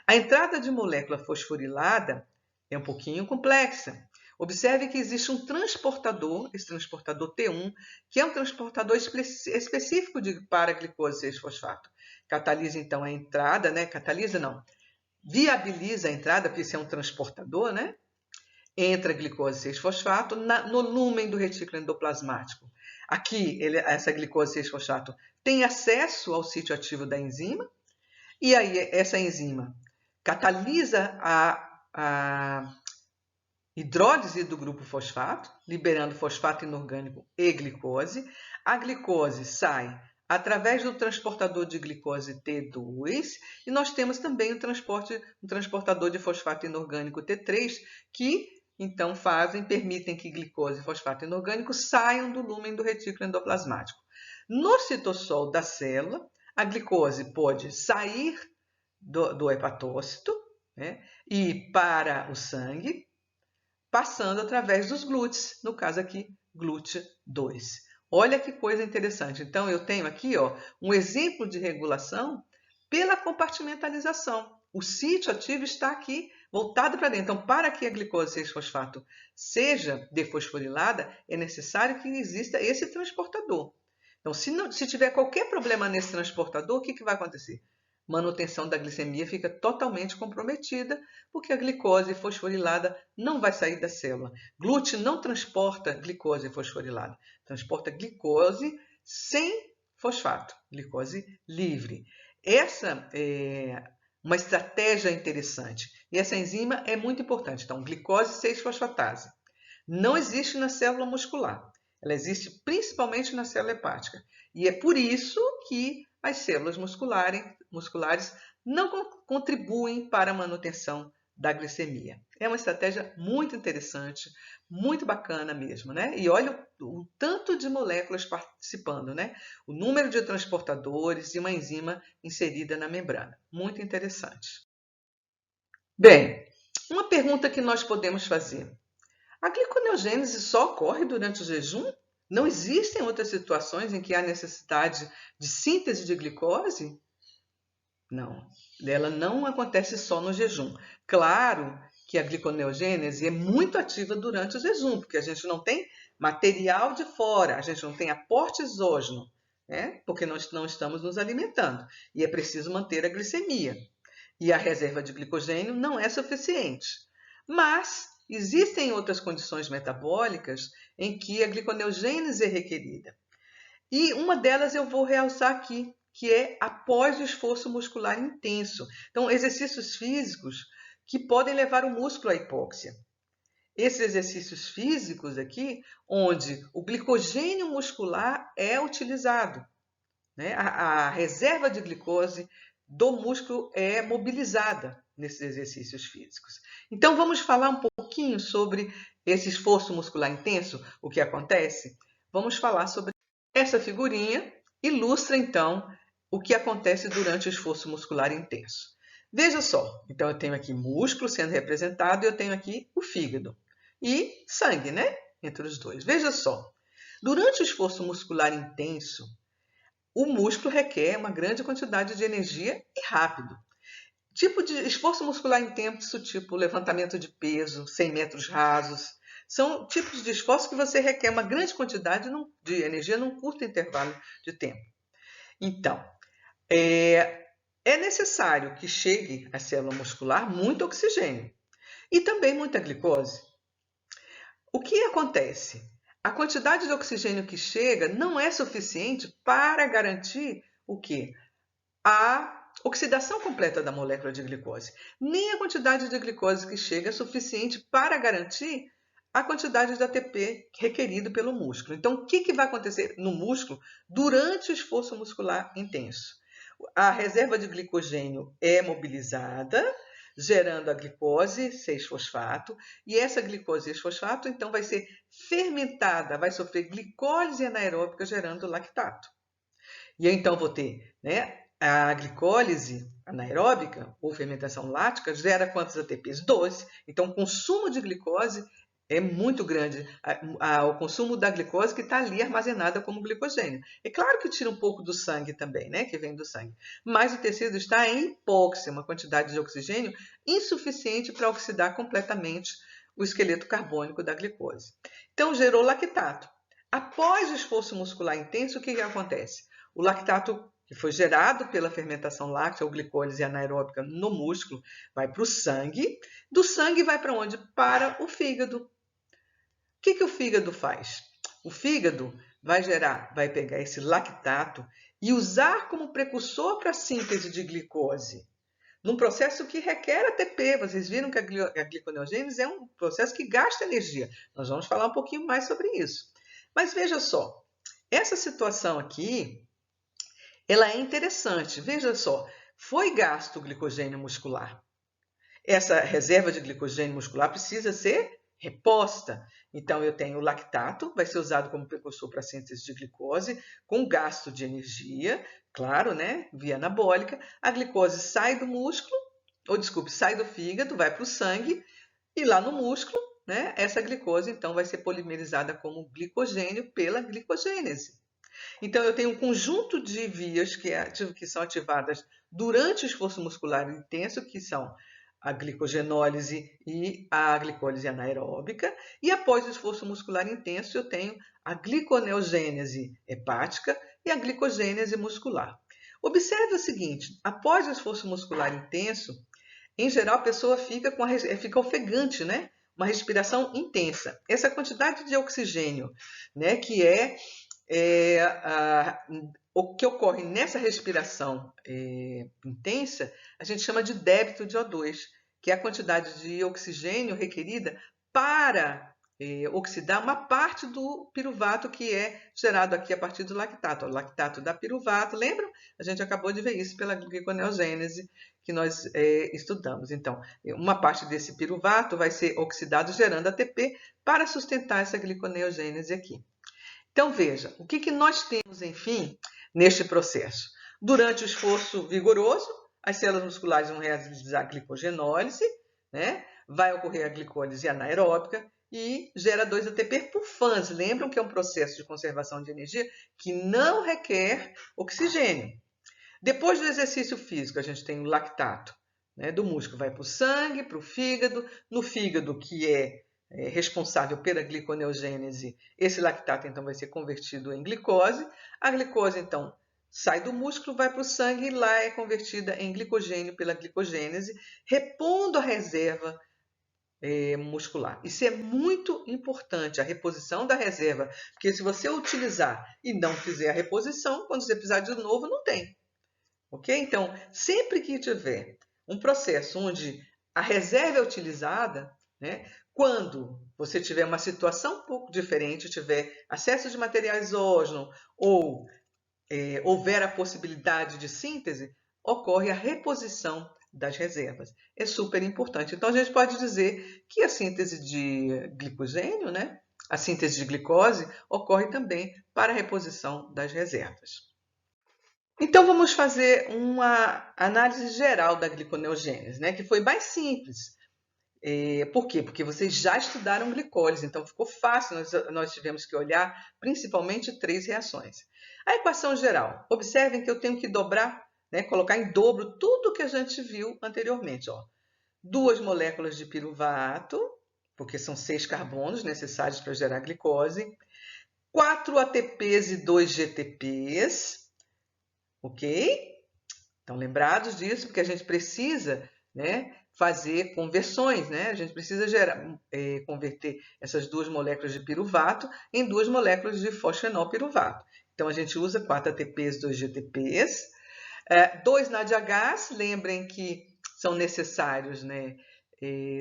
A entrada de molécula fosforilada é um pouquinho complexa. Observe que existe um transportador, esse transportador T1, que é um transportador específico para a glicose 6-fosfato. Catalisa então a entrada, né? Catalisa não, viabiliza a entrada, porque isso é um transportador, né? Entra a glicose 6-fosfato no lúmen do retículo endoplasmático. Aqui, essa glicose 6-fosfato tem acesso ao sítio ativo da enzima, e aí essa enzima catalisa a hidrólise do grupo fosfato, liberando fosfato inorgânico e glicose. A glicose sai através do transportador de glicose T2 e nós temos também um transportador de fosfato inorgânico T3 que então permitem que glicose e fosfato inorgânico saiam do lúmen do retículo endoplasmático. No citossol da célula, a glicose pode sair do hepatócito, né, e ir para o sangue, passando através dos glúteos, no caso aqui, GLUT2. Olha que coisa interessante. Então, eu tenho aqui um exemplo de regulação pela compartimentalização. O sítio ativo está aqui voltado para dentro. Então, para que a glicose 6-fosfato seja defosforilada, é necessário que exista esse transportador. Então, se tiver qualquer problema nesse transportador, o que vai acontecer? Manutenção da glicemia fica totalmente comprometida, porque a glicose fosforilada não vai sair da célula. Glúten não transporta glicose fosforilada, transporta glicose sem fosfato, glicose livre. Essa é uma estratégia interessante. E essa enzima é muito importante. Então, glicose 6-fosfatase. Não existe na célula muscular. Ela existe principalmente na célula hepática. E é por isso que as células musculares não contribuem para a manutenção da glicemia. É uma estratégia muito interessante, muito bacana mesmo, né? E olha o tanto de moléculas participando, né? O número de transportadores e uma enzima inserida na membrana. Muito interessante. Bem, uma pergunta que nós podemos fazer. A gliconeogênese só ocorre durante o jejum? Não existem outras situações em que há necessidade de síntese de glicose? Não, ela não acontece só no jejum. Claro que a gliconeogênese é muito ativa durante o jejum, porque a gente não tem material de fora, a gente não tem aporte exógeno, né? Porque nós não estamos nos alimentando. E é preciso manter a glicemia. E a reserva de glicogênio não é suficiente. Mas existem outras condições metabólicas em que a gliconeogênese é requerida. E uma delas eu vou realçar aqui, que é após o esforço muscular intenso. Então, exercícios físicos que podem levar o músculo à hipóxia. Esses exercícios físicos aqui, onde o glicogênio muscular é utilizado, né? A reserva de glicose do músculo é mobilizada nesses exercícios físicos. Então, vamos falar um pouquinho sobre esse esforço muscular intenso, o que acontece? Vamos falar sobre essa figurinha, ilustra então o que acontece durante o esforço muscular intenso. Veja só, então eu tenho aqui músculo sendo representado e eu tenho aqui o fígado e sangue, né? Entre os dois. Veja só, durante o esforço muscular intenso, o músculo requer uma grande quantidade de energia e rápido. Tipo de esforço muscular intenso, tipo levantamento de peso, 100 metros rasos, são tipos de esforço que você requer uma grande quantidade de energia num curto intervalo de tempo. Então, é necessário que chegue à célula muscular muito oxigênio e também muita glicose. O que acontece? A quantidade de oxigênio que chega não é suficiente para garantir o quê? A oxidação completa da molécula de glicose. Nem a quantidade de glicose que chega é suficiente para garantir a quantidade de ATP requerido pelo músculo. Então, o que vai acontecer no músculo durante o esforço muscular intenso? A reserva de glicogênio é mobilizada, gerando a glicose 6-fosfato, e essa glicose 6-fosfato então vai ser fermentada, vai sofrer glicólise anaeróbica gerando lactato. E eu, então vou ter, né, a glicólise anaeróbica ou fermentação lática gera quantos ATPs? 12. Então o consumo de glicose é muito grande, o consumo da glicose que está ali armazenada como glicogênio. É claro que tira um pouco do sangue também, né, que vem do sangue, mas o tecido está em hipóxia, uma quantidade de oxigênio insuficiente para oxidar completamente o esqueleto carbônico da glicose. Então gerou lactato. Após o esforço muscular intenso, o que acontece? O lactato que foi gerado pela fermentação láctea ou glicólise anaeróbica no músculo vai para o sangue. Do sangue vai para onde? Para o fígado. O que o fígado faz? O fígado vai pegar esse lactato e usar como precursor para a síntese de glicose. Num processo que requer ATP. Vocês viram que a gliconeogênese é um processo que gasta energia. Nós vamos falar um pouquinho mais sobre isso. Mas veja só, essa situação aqui, ela é interessante. Veja só, foi gasto o glicogênio muscular. Essa reserva de glicogênio muscular precisa ser reposta. Então, eu tenho o lactato, vai ser usado como precursor para a síntese de glicose, com gasto de energia, claro, né? Via anabólica. A glicose sai do músculo, sai do fígado, vai para o sangue, e lá no músculo, né? Essa glicose, então, vai ser polimerizada como glicogênio pela glicogênese. Então, eu tenho um conjunto de vias que são ativadas durante o esforço muscular intenso, que são a glicogenólise e a glicólise anaeróbica. E após o esforço muscular intenso, eu tenho a gliconeogênese hepática, e a glicogênese muscular. Observe o seguinte, após o esforço muscular intenso, em geral a pessoa fica ofegante, né? Uma respiração intensa. Essa quantidade de oxigênio, né, que o que ocorre nessa respiração intensa, a gente chama de débito de O2, que é a quantidade de oxigênio requerida para oxidar uma parte do piruvato que é gerado aqui a partir do lactato. O lactato dá piruvato, lembram? A gente acabou de ver isso pela gliconeogênese que nós estudamos. Então, uma parte desse piruvato vai ser oxidado gerando ATP para sustentar essa gliconeogênese aqui. Então, veja, o que nós temos, enfim, neste processo? Durante o esforço vigoroso, as células musculares vão realizar a glicogenólise, né? Vai ocorrer a glicólise anaeróbica e gera 2-ATP por fãs. Lembram que é um processo de conservação de energia que não requer oxigênio. Depois do exercício físico, a gente tem o lactato, né, do músculo, vai para o sangue, para o fígado. No fígado, que é responsável pela gliconeogênese, esse lactato então vai ser convertido em glicose. A glicose então sai do músculo, vai para o sangue e lá é convertida em glicogênio pela glicogênese, repondo a reserva muscular. Isso é muito importante, a reposição da reserva, porque se você utilizar e não fizer a reposição, quando você precisar de novo, não tem. Ok? Então, sempre que tiver um processo onde a reserva é utilizada, né, quando você tiver uma situação um pouco diferente, tiver acesso de material exógeno ou houver a possibilidade de síntese, ocorre a reposição das reservas. É super importante. Então, a gente pode dizer que a síntese de glicogênio, né, a síntese de glicose, ocorre também para a reposição das reservas. Então, vamos fazer uma análise geral da gliconeogênese, né, que foi mais simples. Por quê? Porque vocês já estudaram glicólise, então ficou fácil, nós tivemos que olhar principalmente 3 reações. A equação geral, observem que eu tenho que dobrar, né, colocar em dobro tudo que a gente viu anteriormente. 2 moléculas de piruvato, porque são 6 carbonos necessários para gerar glicose, 4 ATPs e 2 GTPs, ok? Então, lembrados disso, porque a gente precisa, né, fazer conversões, né? A gente precisa converter essas 2 moléculas de piruvato em 2 moléculas de fosfenolpiruvato. Então, a gente usa 4 ATPs, 2 GTPs. 2 NADHs, lembrem que são necessários, né,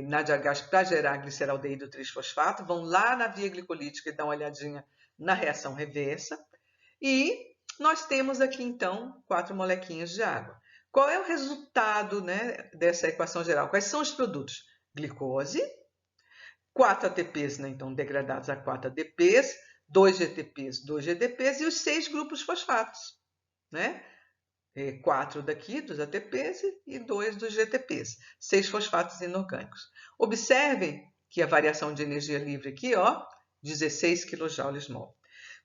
NADHs para gerar gliceraldeído 3-fosfato, vão lá na via glicolítica e dão uma olhadinha na reação reversa. E nós temos aqui, então, 4 molequinhas de água. Qual é o resultado, né, dessa equação geral? Quais são os produtos? Glicose, 4 ATPs, né, então, degradados a 4 ADPs, 2 GTPs, 2 GDPs e os 6 grupos fosfatos, né? 4 daqui dos ATPs e 2 dos GTPs, 6 fosfatos inorgânicos. Observem que a variação de energia livre aqui, 16 kJ/mol.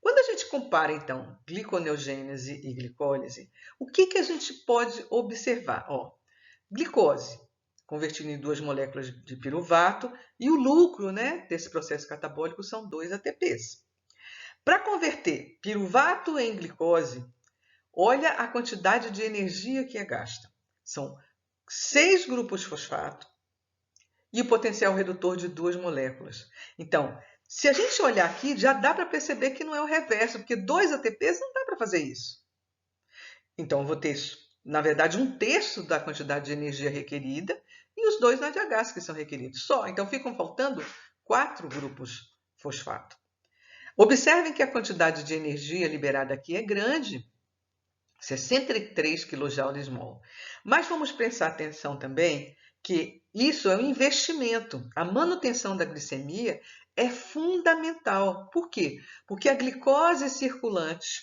Quando a gente compara, então, gliconeogênese e glicólise, o que a gente pode observar? Glicose, convertida em 2 moléculas de piruvato, e o lucro, né, desse processo catabólico são 2 ATPs. Para converter piruvato em glicose, olha a quantidade de energia que é gasta. São 6 grupos fosfato e o potencial redutor de 2 moléculas. Então, se a gente olhar aqui, já dá para perceber que não é o reverso, porque 2 ATPs não dá para fazer isso. Então, eu vou ter, na verdade, 1/3 da quantidade de energia requerida e os 2 NADHs que são requeridos só. Então, ficam faltando 4 grupos fosfato. Observem que a quantidade de energia liberada aqui é grande, 63 kJ/mol. Mas vamos prestar atenção também que isso é um investimento. A manutenção da glicemia é fundamental. Por quê? Porque a glicose circulante,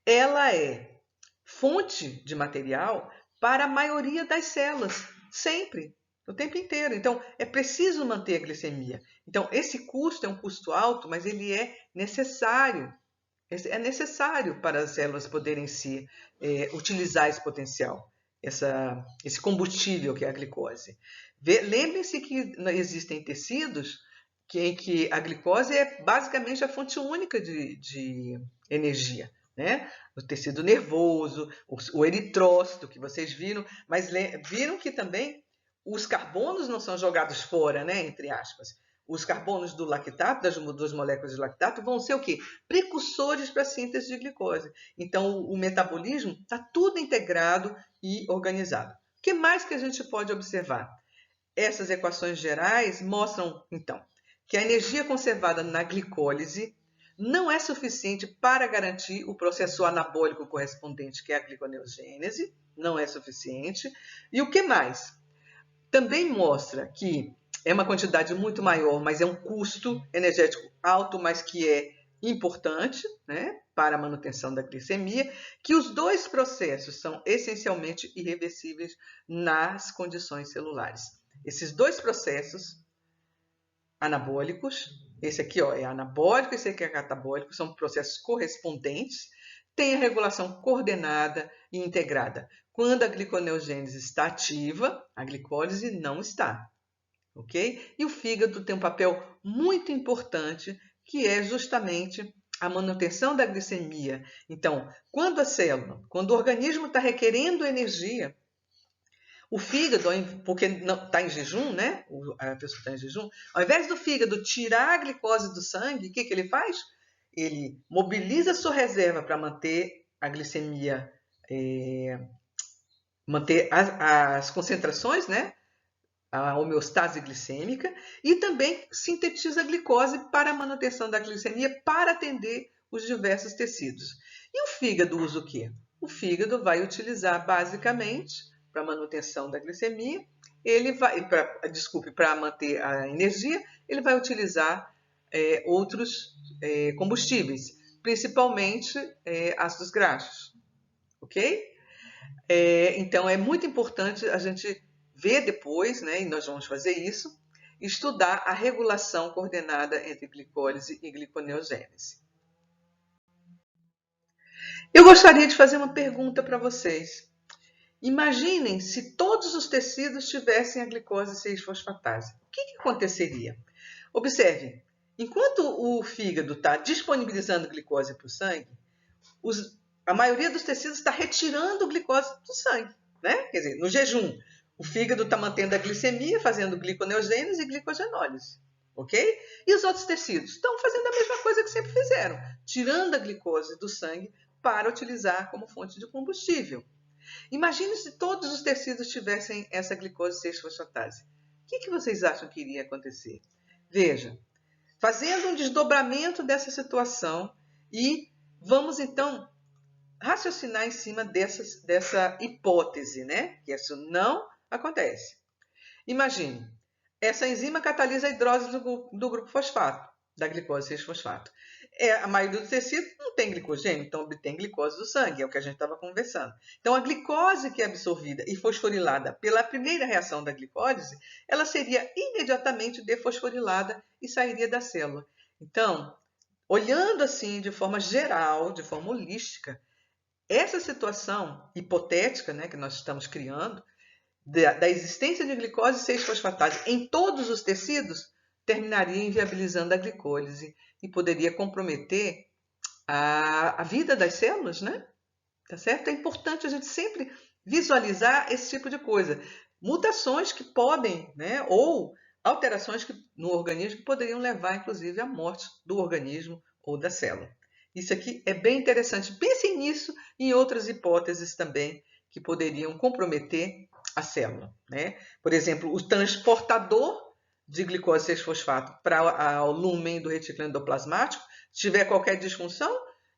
ela é fonte de material para a maioria das células, sempre, o tempo inteiro. Então, é preciso manter a glicemia. Então, esse custo é um custo alto, mas ele é necessário. É necessário para as células poderem utilizar esse potencial, esse combustível que é a glicose. Lembrem-se que existem tecidos em que a glicose é basicamente a fonte única de energia. né? O tecido nervoso, o eritrócito que vocês viram, mas viram que também os carbonos não são jogados fora, né? Entre aspas. Os carbonos do lactato, das duas moléculas de lactato, vão ser o quê? Precursores para a síntese de glicose. Então, o metabolismo está tudo integrado e organizado. O que mais que a gente pode observar? Essas equações gerais mostram, então, que a energia conservada na glicólise não é suficiente para garantir o processo anabólico correspondente, que é a gliconeogênese, não é suficiente. E o que mais? Também mostra que é uma quantidade muito maior, mas é um custo energético alto, mas que é importante, né, para a manutenção da glicemia, que os dois processos são essencialmente irreversíveis nas condições celulares. Esses dois processos anabólicos, esse aqui é anabólico, esse aqui é catabólico, são processos correspondentes, têm a regulação coordenada e integrada. Quando a gliconeogênese está ativa, a glicólise não está, ok? E o fígado tem um papel muito importante, que é justamente a manutenção da glicemia. Então, quando o organismo está requerendo energia, o fígado, porque está em jejum, né? A pessoa está em jejum, ao invés do fígado tirar a glicose do sangue, o que ele faz? Ele mobiliza a sua reserva para manter a glicemia, manter as concentrações, né? A homeostase glicêmica, e também sintetiza a glicose para a manutenção da glicemia para atender os diversos tecidos. E o fígado usa o quê? O fígado vai utilizar basicamente para manutenção da glicemia, para manter a energia, ele vai utilizar outros combustíveis, principalmente ácidos graxos, ok? Então é muito importante a gente ver depois, né, e nós vamos fazer isso, estudar a regulação coordenada entre glicólise e gliconeogênese. Eu gostaria de fazer uma pergunta para vocês. Imaginem se todos os tecidos tivessem a glicose 6-fosfatase. O que aconteceria? Observe, enquanto o fígado está disponibilizando glicose para o sangue, a maioria dos tecidos está retirando glicose do sangue, né? Quer dizer, no jejum, o fígado está mantendo a glicemia, fazendo gliconeogênese e glicogenólise, ok? E os outros tecidos estão fazendo a mesma coisa que sempre fizeram, tirando a glicose do sangue para utilizar como fonte de combustível. Imagine se todos os tecidos tivessem essa glicose 6-fosfatase. O que vocês acham que iria acontecer? Veja, fazendo um desdobramento dessa situação e vamos então raciocinar em cima dessa hipótese, né? Que isso não acontece. Imagine, essa enzima catalisa a hidrólise do grupo fosfato, da glicose 6-fosfato. A maioria do tecido não tem glicogênio, então obtém glicose do sangue, é o que a gente estava conversando. Então, a glicose que é absorvida e fosforilada pela primeira reação da glicólise, ela seria imediatamente defosforilada e sairia da célula. Então, olhando assim de forma geral, de forma holística, essa situação hipotética, né, que nós estamos criando, da existência de glicose 6-fosfatase em todos os tecidos, terminaria inviabilizando a glicólise e poderia comprometer a vida das células, né? Tá certo? É importante a gente sempre visualizar esse tipo de coisa. Mutações que podem, né, ou alterações no organismo que poderiam levar, inclusive, à morte do organismo ou da célula. Isso aqui é bem interessante. Pensem nisso e em outras hipóteses também que poderiam comprometer a célula, né? Por exemplo, o transportador de glicose 6-fosfato para o lumen do retículo endoplasmático, se tiver qualquer disfunção,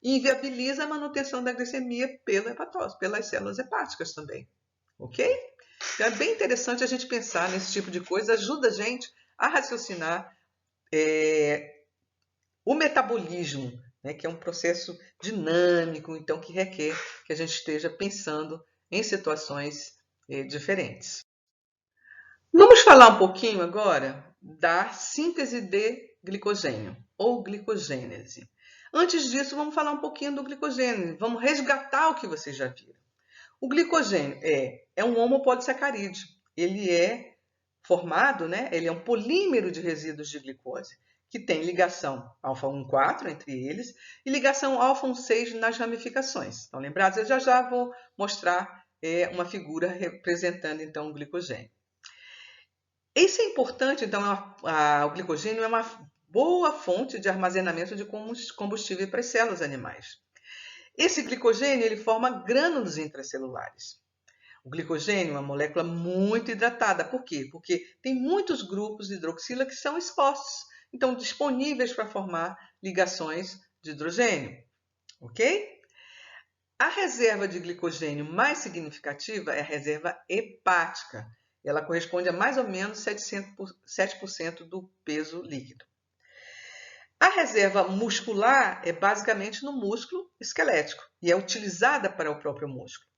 inviabiliza a manutenção da glicemia pela hepatose, pelas células hepáticas também, ok? Então é bem interessante a gente pensar nesse tipo de coisa, ajuda a gente a raciocinar o metabolismo, né, que é um processo dinâmico, então que requer que a gente esteja pensando em situações diferentes. Vamos falar um pouquinho agora da síntese de glicogênio, ou glicogênese. Antes disso, vamos falar um pouquinho do glicogênio. Vamos resgatar o que vocês já viram. O glicogênio é um homopolissacarídeo. Ele é formado, né? Ele é um polímero de resíduos de glicose, que tem ligação alfa-1,4 entre eles e ligação alfa-1,6 nas ramificações. Estão lembrados? Eu já vou mostrar uma figura representando então o glicogênio. Isso é importante, então o glicogênio é uma boa fonte de armazenamento de combustível para as células animais. Esse glicogênio ele forma grânulos intracelulares. O glicogênio é uma molécula muito hidratada. Por quê? Porque tem muitos grupos de hidroxila que são expostos, então disponíveis para formar ligações de hidrogênio. Ok? A reserva de glicogênio mais significativa é a reserva hepática. Ela corresponde a mais ou menos 7% do peso líquido. A reserva muscular é basicamente no músculo esquelético e é utilizada para o próprio músculo.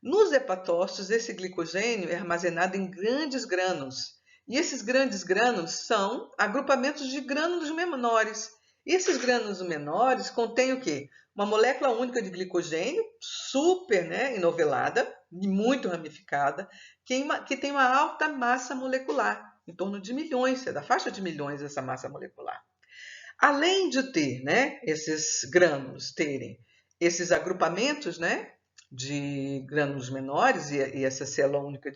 Nos hepatócitos, esse glicogênio é armazenado em grandes grânulos. E esses grandes grânulos são agrupamentos de grânulos menores. E esses grânulos menores contêm o quê? Uma molécula única de glicogênio, super enovelada e muito ramificada, que tem uma alta massa molecular, em torno de milhões, é da faixa de milhões essa massa molecular. Além de ter, esses grânulos terem esses agrupamentos, de grânulos menores e essa célula única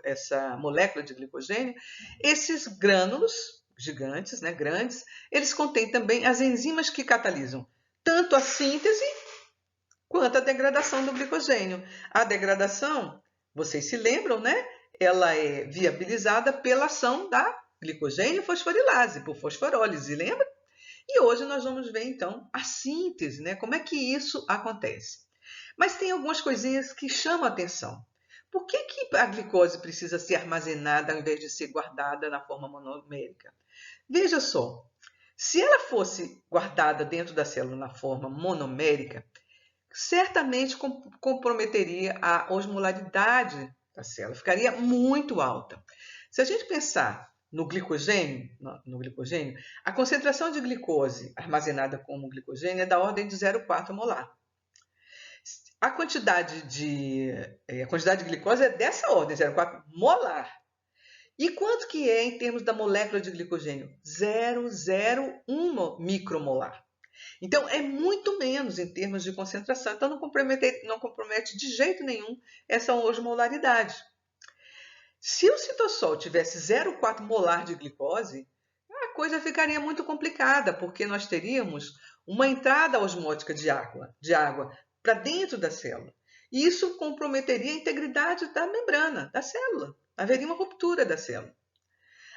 essa molécula de glicogênio, esses grânulos gigantes, grandes, eles contêm também as enzimas que catalisam tanto a síntese quanto a degradação do glicogênio. A degradação, vocês se lembram, ela é viabilizada pela ação da glicogênio fosforilase, por fosforólise, lembra? E hoje nós vamos ver, então, a síntese, como é que isso acontece. Mas tem algumas coisinhas que chamam a atenção. Por que a glicose precisa ser armazenada ao invés de ser guardada na forma monomérica? Veja só, se ela fosse guardada dentro da célula na forma monomérica, certamente comprometeria a osmolaridade da célula, ficaria muito alta. Se a gente pensar no glicogênio, a concentração de glicose armazenada como glicogênio é da ordem de 0,4 molar. A quantidade de glicose é dessa ordem, 0,4 molar. E quanto que é em termos da molécula de glicogênio? 0,01 micromolar. Então, é muito menos em termos de concentração. Então, não compromete de jeito nenhum essa osmolaridade. Se o citossol tivesse 0,4 molar de glicose, a coisa ficaria muito complicada, porque nós teríamos uma entrada osmótica de água para dentro da célula. E isso comprometeria a integridade da membrana da célula. Haveria uma ruptura da célula.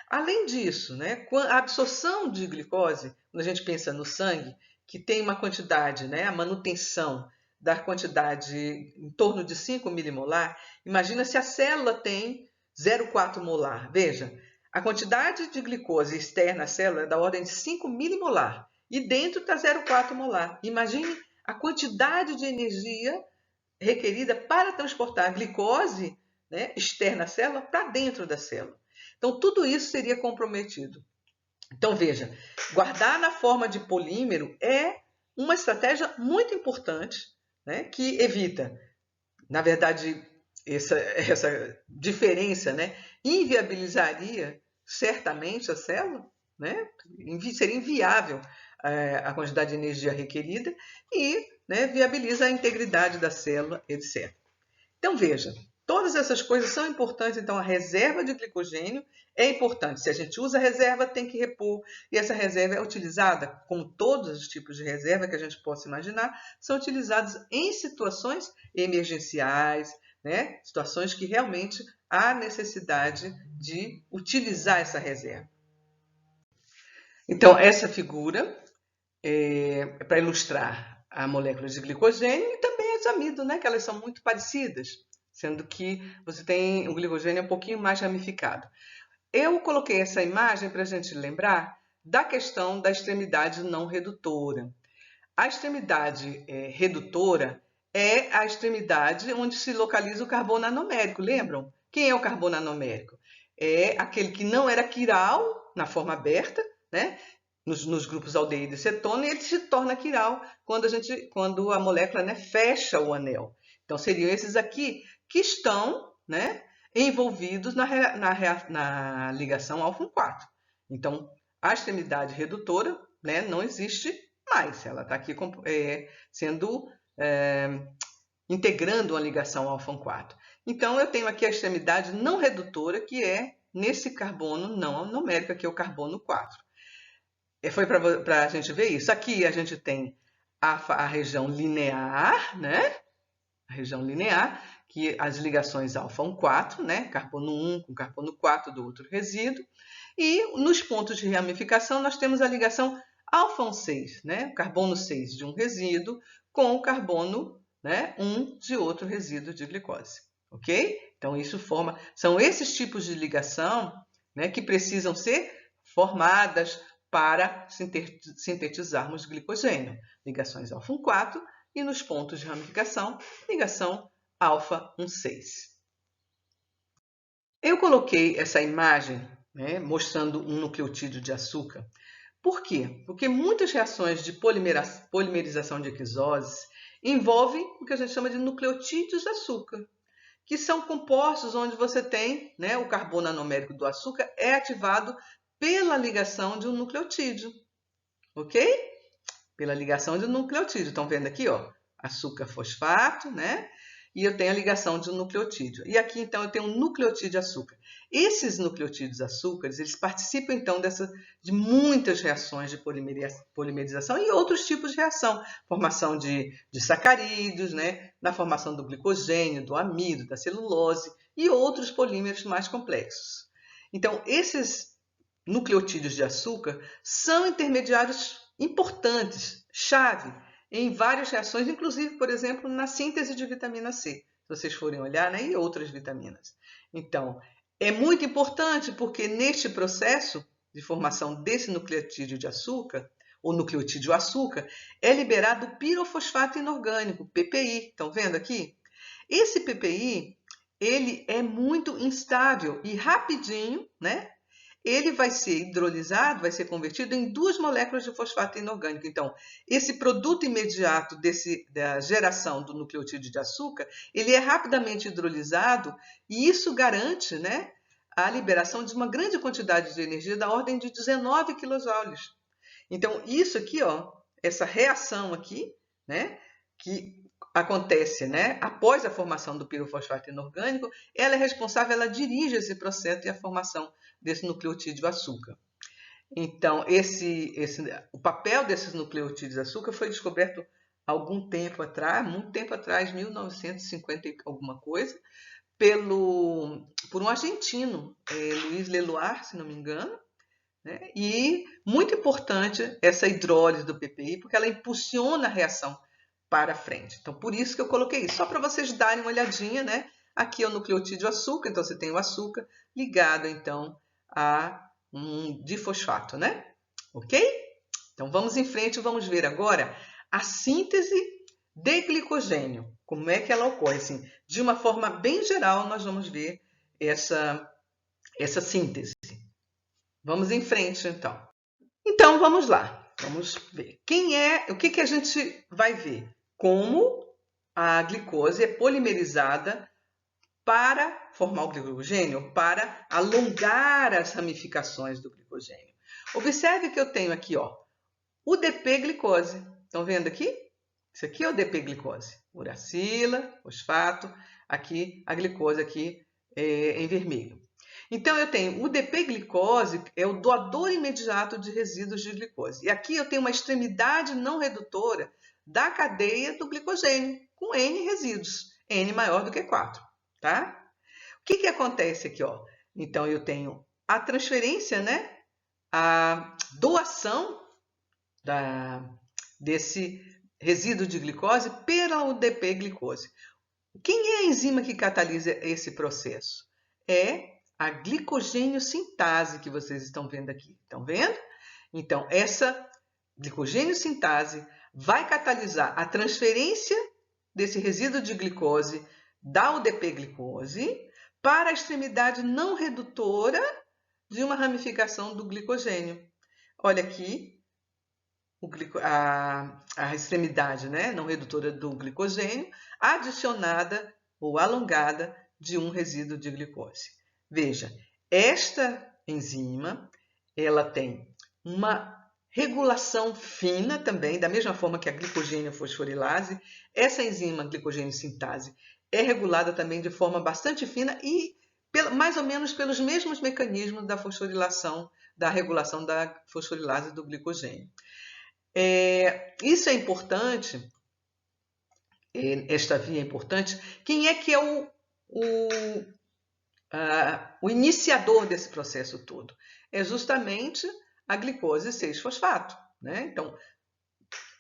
Além disso, a absorção de glicose, quando a gente pensa no sangue, que tem uma quantidade, a manutenção da quantidade em torno de 5 milimolar, imagina se a célula tem 0,4 molar. Veja, a quantidade de glicose externa à célula é da ordem de 5 milimolar e dentro está 0,4 molar. Imagine a quantidade de energia requerida para transportar a glicose externa à célula para dentro da célula. Então, tudo isso seria comprometido. Então, veja, guardar na forma de polímero é uma estratégia muito importante, que evita, na verdade, essa diferença inviabilizaria certamente a célula, seria inviável a quantidade de energia requerida e viabiliza a integridade da célula, etc. Então, veja, todas essas coisas são importantes. Então, a reserva de glicogênio é importante. Se a gente usa a reserva, tem que repor. E essa reserva é utilizada, como todos os tipos de reserva que a gente possa imaginar, são utilizados em situações emergenciais, situações que realmente há necessidade de utilizar essa reserva. Então, essa figura é para ilustrar a molécula de glicogênio e também as amido, que elas são muito parecidas, sendo que você tem o glicogênio um pouquinho mais ramificado. Eu coloquei essa imagem para a gente lembrar da questão da extremidade não redutora. A extremidade redutora é a extremidade onde se localiza o carbono anomérico, lembram? Quem é o carbono anomérico? É aquele que não era quiral na forma aberta, nos grupos aldeído e cetona, e ele se torna quiral quando a molécula fecha o anel. Então, seriam esses aqui que estão envolvidos na ligação alfa-1,4. Então, a extremidade redutora, né, não existe mais. Ela está aqui integrando uma ligação alfa-4. Então, eu tenho aqui a extremidade não redutora, que é nesse carbono não numérico, aqui é o carbono 4. Foi para a gente ver isso. Aqui a gente tem a região linear, né? A região linear, que as ligações alfa 4, né? Carbono 1 com carbono 4 do outro resíduo. E nos pontos de ramificação, nós temos a ligação alfa 6, né? O carbono 6 de um resíduo com o carbono, né, 1 de outro resíduo de glicose. Ok? Então, são esses tipos de ligação, né, que precisam ser formadas para sintetizarmos glicogênio. Ligações alfa 4 e nos pontos de ramificação, ligação alfa 6. Eu coloquei essa imagem, né, mostrando um nucleotídeo de açúcar. Por quê? Porque muitas reações de polimerização de exoses envolvem o que a gente chama de nucleotídeos de açúcar, que são compostos onde você tem, né, o carbono anomérico do açúcar é ativado pela ligação de um nucleotídeo, ok? Pela ligação de um nucleotídeo. Estão vendo aqui, ó, açúcar fosfato, né? E eu tenho a ligação de um nucleotídeo. E aqui, então, eu tenho um nucleotídeo açúcar. Esses nucleotídeos açúcares, eles participam, então, de muitas reações de polimerização e outros tipos de reação. Formação de sacarídeos, né? Na formação do glicogênio, do amido, da celulose e outros polímeros mais complexos. Então, esses nucleotídeos de açúcar são intermediários importantes, chave, em várias reações, inclusive, por exemplo, na síntese de vitamina C, se vocês forem olhar, né, e outras vitaminas. Então, é muito importante porque neste processo de formação desse nucleotídeo de açúcar, ou nucleotídeo açúcar, é liberado o pirofosfato inorgânico, PPI. Estão vendo aqui? Esse PPI, ele é muito instável e rapidinho, né? Ele vai ser hidrolisado, vai ser convertido em 2 moléculas de fosfato inorgânico. Então, esse produto imediato da geração do nucleotídeo de açúcar, ele é rapidamente hidrolisado e isso garante, né, a liberação de uma grande quantidade de energia da ordem de 19 kJ. Então, isso aqui, ó, essa reação aqui, né, que acontece, né, após a formação do pirofosfato inorgânico, ela é responsável, ela dirige esse processo e a formação desse nucleotídeo açúcar. Então, o papel desses nucleotídeos açúcar foi descoberto algum tempo atrás, muito tempo atrás, 1950 e alguma coisa, por um argentino, Luiz Leloir, se não me engano, né? E muito importante essa hidrólise do PPI, porque ela impulsiona a reação para frente. Então, por isso que eu coloquei isso, só para vocês darem uma olhadinha, né? Aqui é o nucleotídeo açúcar, então você tem o açúcar ligado, então, a um difosfato, né? Ok? Então, vamos em frente, vamos ver agora a síntese de glicogênio. Como é que ela ocorre? Assim, de uma forma bem geral, nós vamos ver essa síntese. Vamos em frente, então. Então, vamos lá. Vamos ver. O que a gente vai ver? Como a glicose é polimerizada para formar o glicogênio, para alongar as ramificações do glicogênio. Observe que eu tenho aqui, ó, o DP-glicose. Estão vendo aqui? Isso aqui é o DP-glicose. Uracila, fosfato, aqui a glicose aqui em vermelho. Então, eu tenho o DP-glicose, é o doador imediato de resíduos de glicose. E aqui eu tenho uma extremidade não redutora da cadeia do glicogênio, com N resíduos, N maior do que 4. Tá? O que acontece aqui? Ó? Então, eu tenho a transferência, né? A doação desse resíduo de glicose pela UDP-glicose. Quem é a enzima que catalisa esse processo? É a glicogênio sintase que vocês estão vendo aqui. Estão vendo? Então, essa glicogênio sintase vai catalisar a transferência desse resíduo de glicose da UDP-glicose para a extremidade não redutora de uma ramificação do glicogênio. Olha aqui a extremidade, né, não redutora do glicogênio adicionada ou alongada de um resíduo de glicose. Veja, esta enzima, ela tem uma regulação fina também, da mesma forma que a glicogênio fosforilase, essa enzima glicogênio sintase é regulada também de forma bastante fina e mais ou menos pelos mesmos mecanismos da fosforilação, da regulação da fosforilase do glicogênio. Isso é importante, esta via é importante. Quem é que é o iniciador desse processo todo? É justamente a glicose 6-fosfato, né? Então,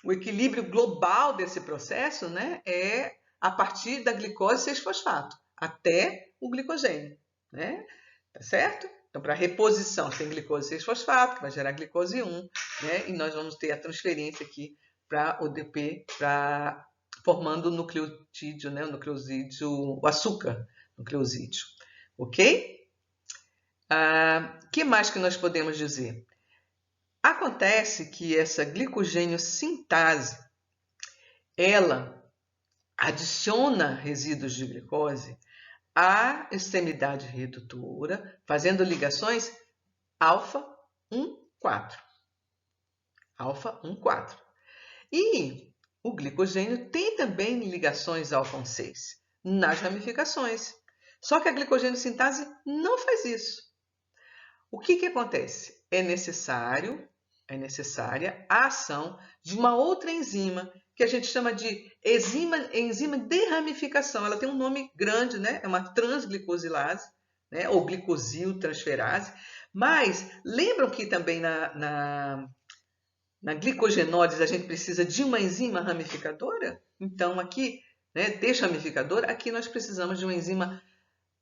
o equilíbrio global desse processo, né, é a partir da glicose 6-fosfato até o glicogênio, né? Tá certo? Então, para reposição, tem glicose 6-fosfato, que vai gerar glicose 1, né? E nós vamos ter a transferência aqui para o ODP, formando o nucleotídeo, né? O açúcar nucleosídeo. Ok? Que mais que nós podemos dizer? Acontece que essa glicogênio sintase, ela adiciona resíduos de glicose à extremidade redutora, fazendo ligações alfa 1,4. Alfa 1,4. E o glicogênio tem também ligações alfa 6 nas ramificações. Só que a glicogênio sintase não faz isso. O que acontece? É necessária a ação de uma outra enzima, que a gente chama de enzima de ramificação. Ela tem um nome grande, né? É uma transglicosilase, né? Ou glicosiltransferase. Mas lembram que também na glicogenólise a gente precisa de uma enzima ramificadora? Então aqui, né, desramificadora, aqui nós precisamos de uma enzima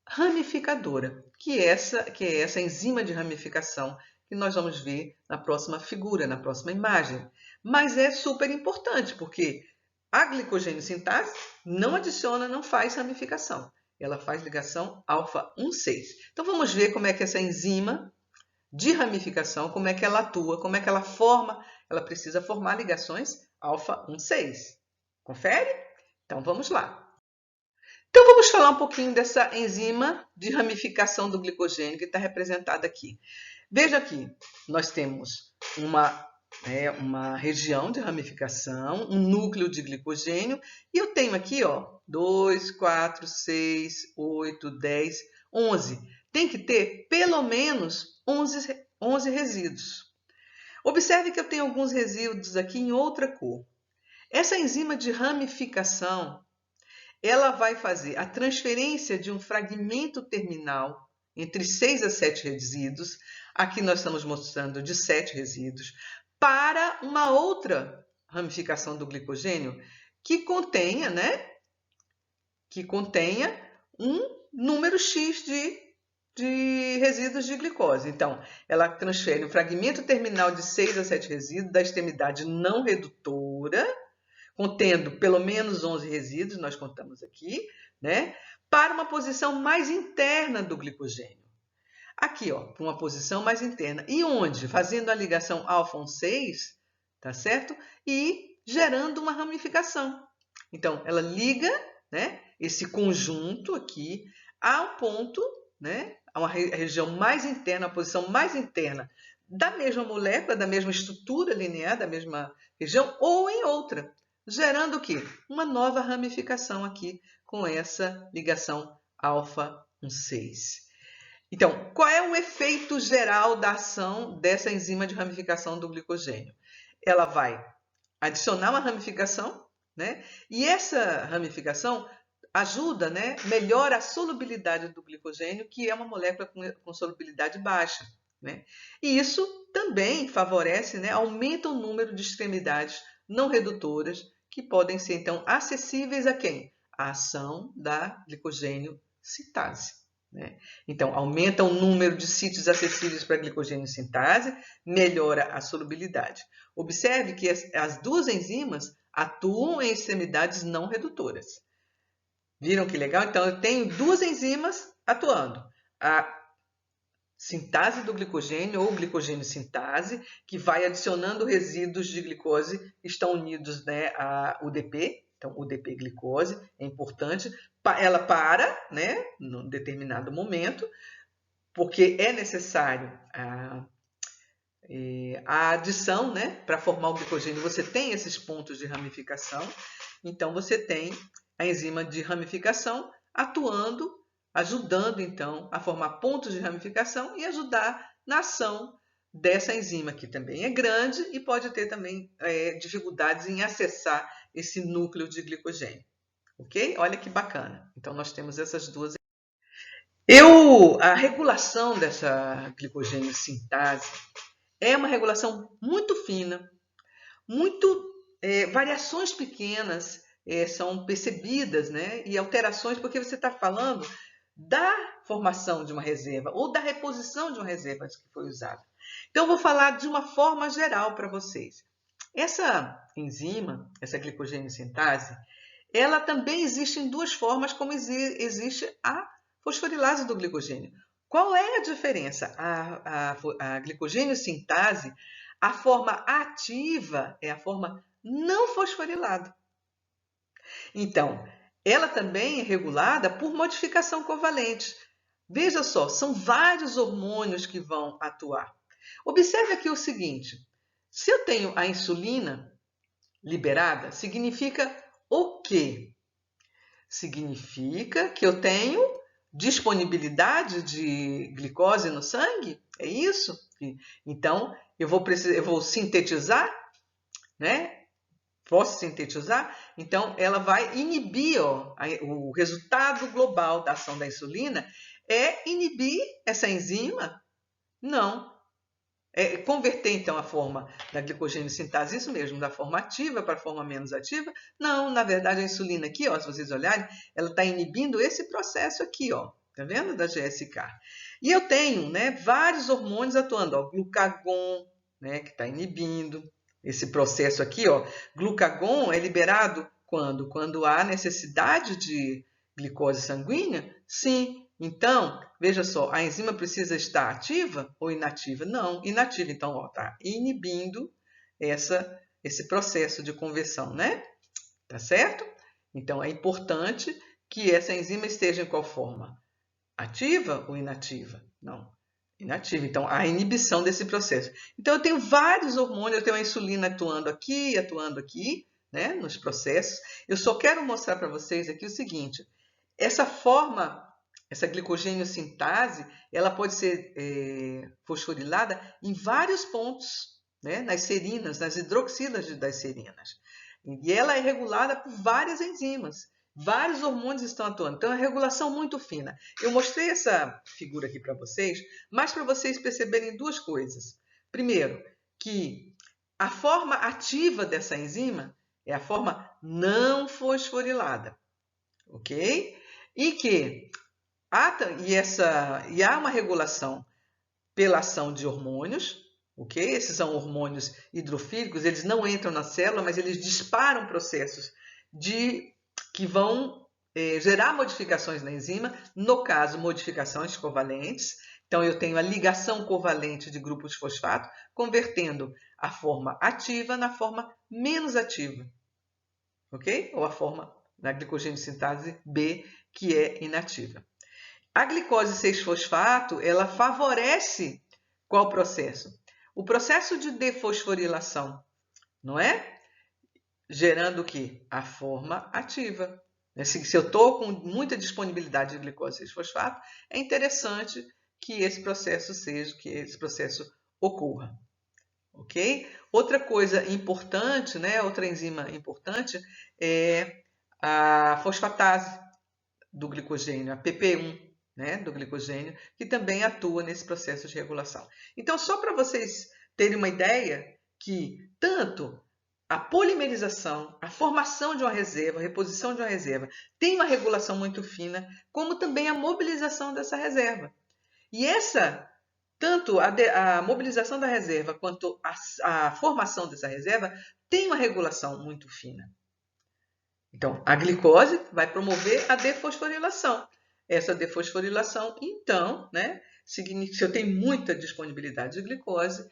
ramificadora, que é essa enzima de ramificação que nós vamos ver na próxima figura, na próxima imagem. Mas é super importante, porque a glicogênio sintase não adiciona, não faz ramificação. Ela faz ligação alfa 1,6. Então vamos ver como é que essa enzima de ramificação, como é que ela atua, como é que ela forma. Ela precisa formar ligações alfa 1,6. Confere? Então vamos lá. Então vamos falar um pouquinho dessa enzima de ramificação do glicogênio que está representada aqui. Veja aqui, nós temos uma região de ramificação, um núcleo de glicogênio, e eu tenho aqui 2, 4, 6, 8, 10, 11. Tem que ter pelo menos 11 resíduos. Observe que eu tenho alguns resíduos aqui em outra cor. Essa enzima de ramificação, ela vai fazer a transferência de um fragmento terminal entre 6 a 7 resíduos, aqui nós estamos mostrando de 7 resíduos, para uma outra ramificação do glicogênio que contenha, um número X de resíduos de glicose. Então, ela transfere um fragmento terminal de 6 a 7 resíduos da extremidade não redutora, contendo pelo menos 11 resíduos, nós contamos aqui, né, para uma posição mais interna do glicogênio. Aqui, para uma posição mais interna. E onde? Fazendo a ligação alfa 6, tá certo? E gerando uma ramificação. Então, ela liga, né, esse conjunto aqui ao ponto, né, a uma região mais interna, a posição mais interna da mesma molécula, da mesma estrutura linear, da mesma região, ou em outra, gerando o quê? Uma nova ramificação aqui com essa ligação alfa 1,6. Então, qual é o efeito geral da ação dessa enzima de ramificação do glicogênio? Ela vai adicionar uma ramificação, né? E essa ramificação ajuda, né? Melhora a solubilidade do glicogênio, que é uma molécula com solubilidade baixa, né? E isso também favorece, né? Aumenta o número de extremidades não redutoras que podem ser, então, acessíveis a quem? A ação da glicogênio sintase. Né? Então, aumenta o número de sítios acessíveis para a glicogênio sintase, melhora a solubilidade. Observe que as duas enzimas atuam em extremidades não redutoras. Viram que legal? Então, eu tenho duas enzimas atuando. A sintase do glicogênio ou glicogênio sintase, que vai adicionando resíduos de glicose que estão unidos, né, a UDP. Então, UDP glicose é importante. Ela para, né, num determinado momento, porque é necessário a adição, né? Para formar o glicogênio, você tem esses pontos de ramificação. Então, você tem a enzima de ramificação atuando, ajudando, então, a formar pontos de ramificação e ajudar na ação dessa enzima, que também é grande e pode ter também dificuldades em acessar esse núcleo de glicogênio. Ok? Olha que bacana. Então, nós temos essas duas. A regulação dessa glicogênio sintase é uma regulação muito fina, variações pequenas são percebidas, né? E alterações, porque você está falando da formação de uma reserva ou da reposição de uma reserva que foi usada. Então, eu vou falar de uma forma geral para vocês. Essa enzima, essa glicogênio sintase, ela também existe em duas formas, como existe a fosforilase do glicogênio. Qual é a diferença? A glicogênio sintase, a forma ativa é a forma não fosforilada. Então, ela também é regulada por modificação covalente. Veja só, são vários hormônios que vão atuar. Observe aqui o seguinte: se eu tenho a insulina liberada, significa o quê? Significa que eu tenho disponibilidade de glicose no sangue? É isso? Então, eu vou sintetizar, né? Posso sintetizar? Então, ela vai inibir, o resultado global da ação da insulina é inibir essa enzima? Não. Converter, então, a forma da glicogênio sintase, isso mesmo, da forma ativa para a forma menos ativa? Não, na verdade, a insulina aqui, ó, se vocês olharem, ela está inibindo esse processo aqui, ó, tá vendo? Da GSK. E eu tenho, né, vários hormônios atuando, ó, glucagon, né, que está inibindo esse processo aqui, ó. Glucagon é liberado quando? Quando há necessidade de glicose sanguínea? Sim. Então, veja só, a enzima precisa estar ativa ou inativa? Não, inativa. Então, está inibindo esse processo de conversão, né? Tá certo? Então, é importante que essa enzima esteja em qual forma? Ativa ou inativa? Não, inativa. Então, a inibição desse processo. Então, eu tenho vários hormônios, eu tenho a insulina atuando aqui, né, nos processos. Eu só quero mostrar para vocês aqui o seguinte: essa glicogênio sintase, ela pode ser fosforilada em vários pontos, né, nas serinas, nas hidroxilas das serinas. E ela é regulada por várias enzimas. Vários hormônios estão atuando. Então, é uma regulação muito fina. Eu mostrei essa figura aqui para vocês, mas para vocês perceberem duas coisas. Primeiro, que a forma ativa dessa enzima é a forma não fosforilada, ok? E que há uma regulação pela ação de hormônios, ok? Esses são hormônios hidrofílicos, eles não entram na célula, mas eles disparam processos que vão gerar modificações na enzima, no caso, modificações covalentes. Então, eu tenho a ligação covalente de grupos de fosfato, convertendo a forma ativa na forma menos ativa, ok? Ou a forma da glicogênio sintase B, que é inativa. A glicose 6-fosfato, ela favorece qual processo? O processo de defosforilação, não é? Gerando o quê? A forma ativa. Se eu estou com muita disponibilidade de glicose 6-fosfato, é interessante que esse processo ocorra. Ok? Outra coisa importante, né? Outra enzima importante é a fosfatase do glicogênio, a PP1, né? Do glicogênio, que também atua nesse processo de regulação. Então, só para vocês terem uma ideia que tanto a polimerização, a formação de uma reserva, a reposição de uma reserva, tem uma regulação muito fina, como também a mobilização dessa reserva. E tanto a mobilização da reserva quanto a formação dessa reserva tem uma regulação muito fina. Então, a glicose vai promover a defosforilação. Essa defosforilação, então, né, significa que se eu tenho muita disponibilidade de glicose,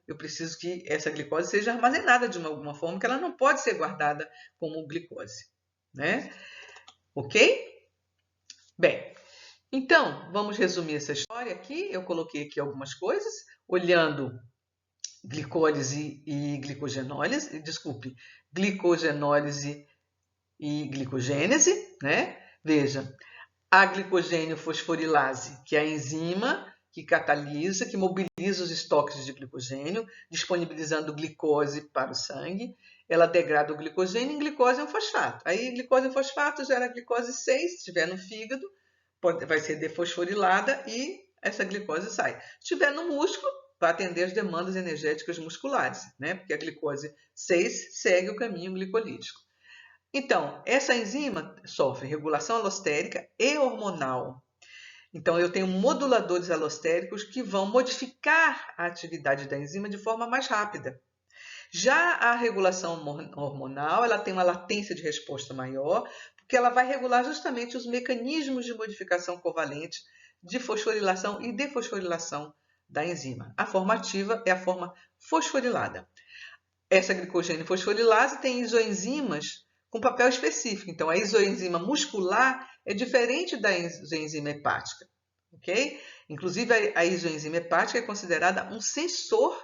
eu preciso que essa glicose seja armazenada de alguma forma, que ela não pode ser guardada como glicose, né? Ok? Bem, então, vamos resumir essa história aqui. Eu coloquei aqui algumas coisas, olhando glicólise e glicogenólise, desculpe, glicogenólise e glicogênese, né? Veja, a glicogênio fosforilase, que é a enzima que catalisa, que mobiliza os estoques de glicogênio, disponibilizando glicose para o sangue. Ela degrada o glicogênio em glicose e um fosfato. Aí, glicose e fosfato gera glicose 6, se estiver no fígado, vai ser defosforilada e essa glicose sai. Se estiver no músculo, vai atender as demandas energéticas musculares, né? Porque a glicose 6 segue o caminho glicolítico. Então, essa enzima sofre regulação alostérica e hormonal. Então, eu tenho moduladores alostéricos que vão modificar a atividade da enzima de forma mais rápida. Já a regulação hormonal, ela tem uma latência de resposta maior, porque ela vai regular justamente os mecanismos de modificação covalente de fosforilação e defosforilação da enzima. A forma ativa é a forma fosforilada. Essa glicogênio fosforilase tem isoenzimas com papel específico. Então, a isoenzima muscular é diferente da isoenzima hepática, ok? Inclusive, a isoenzima hepática é considerada um sensor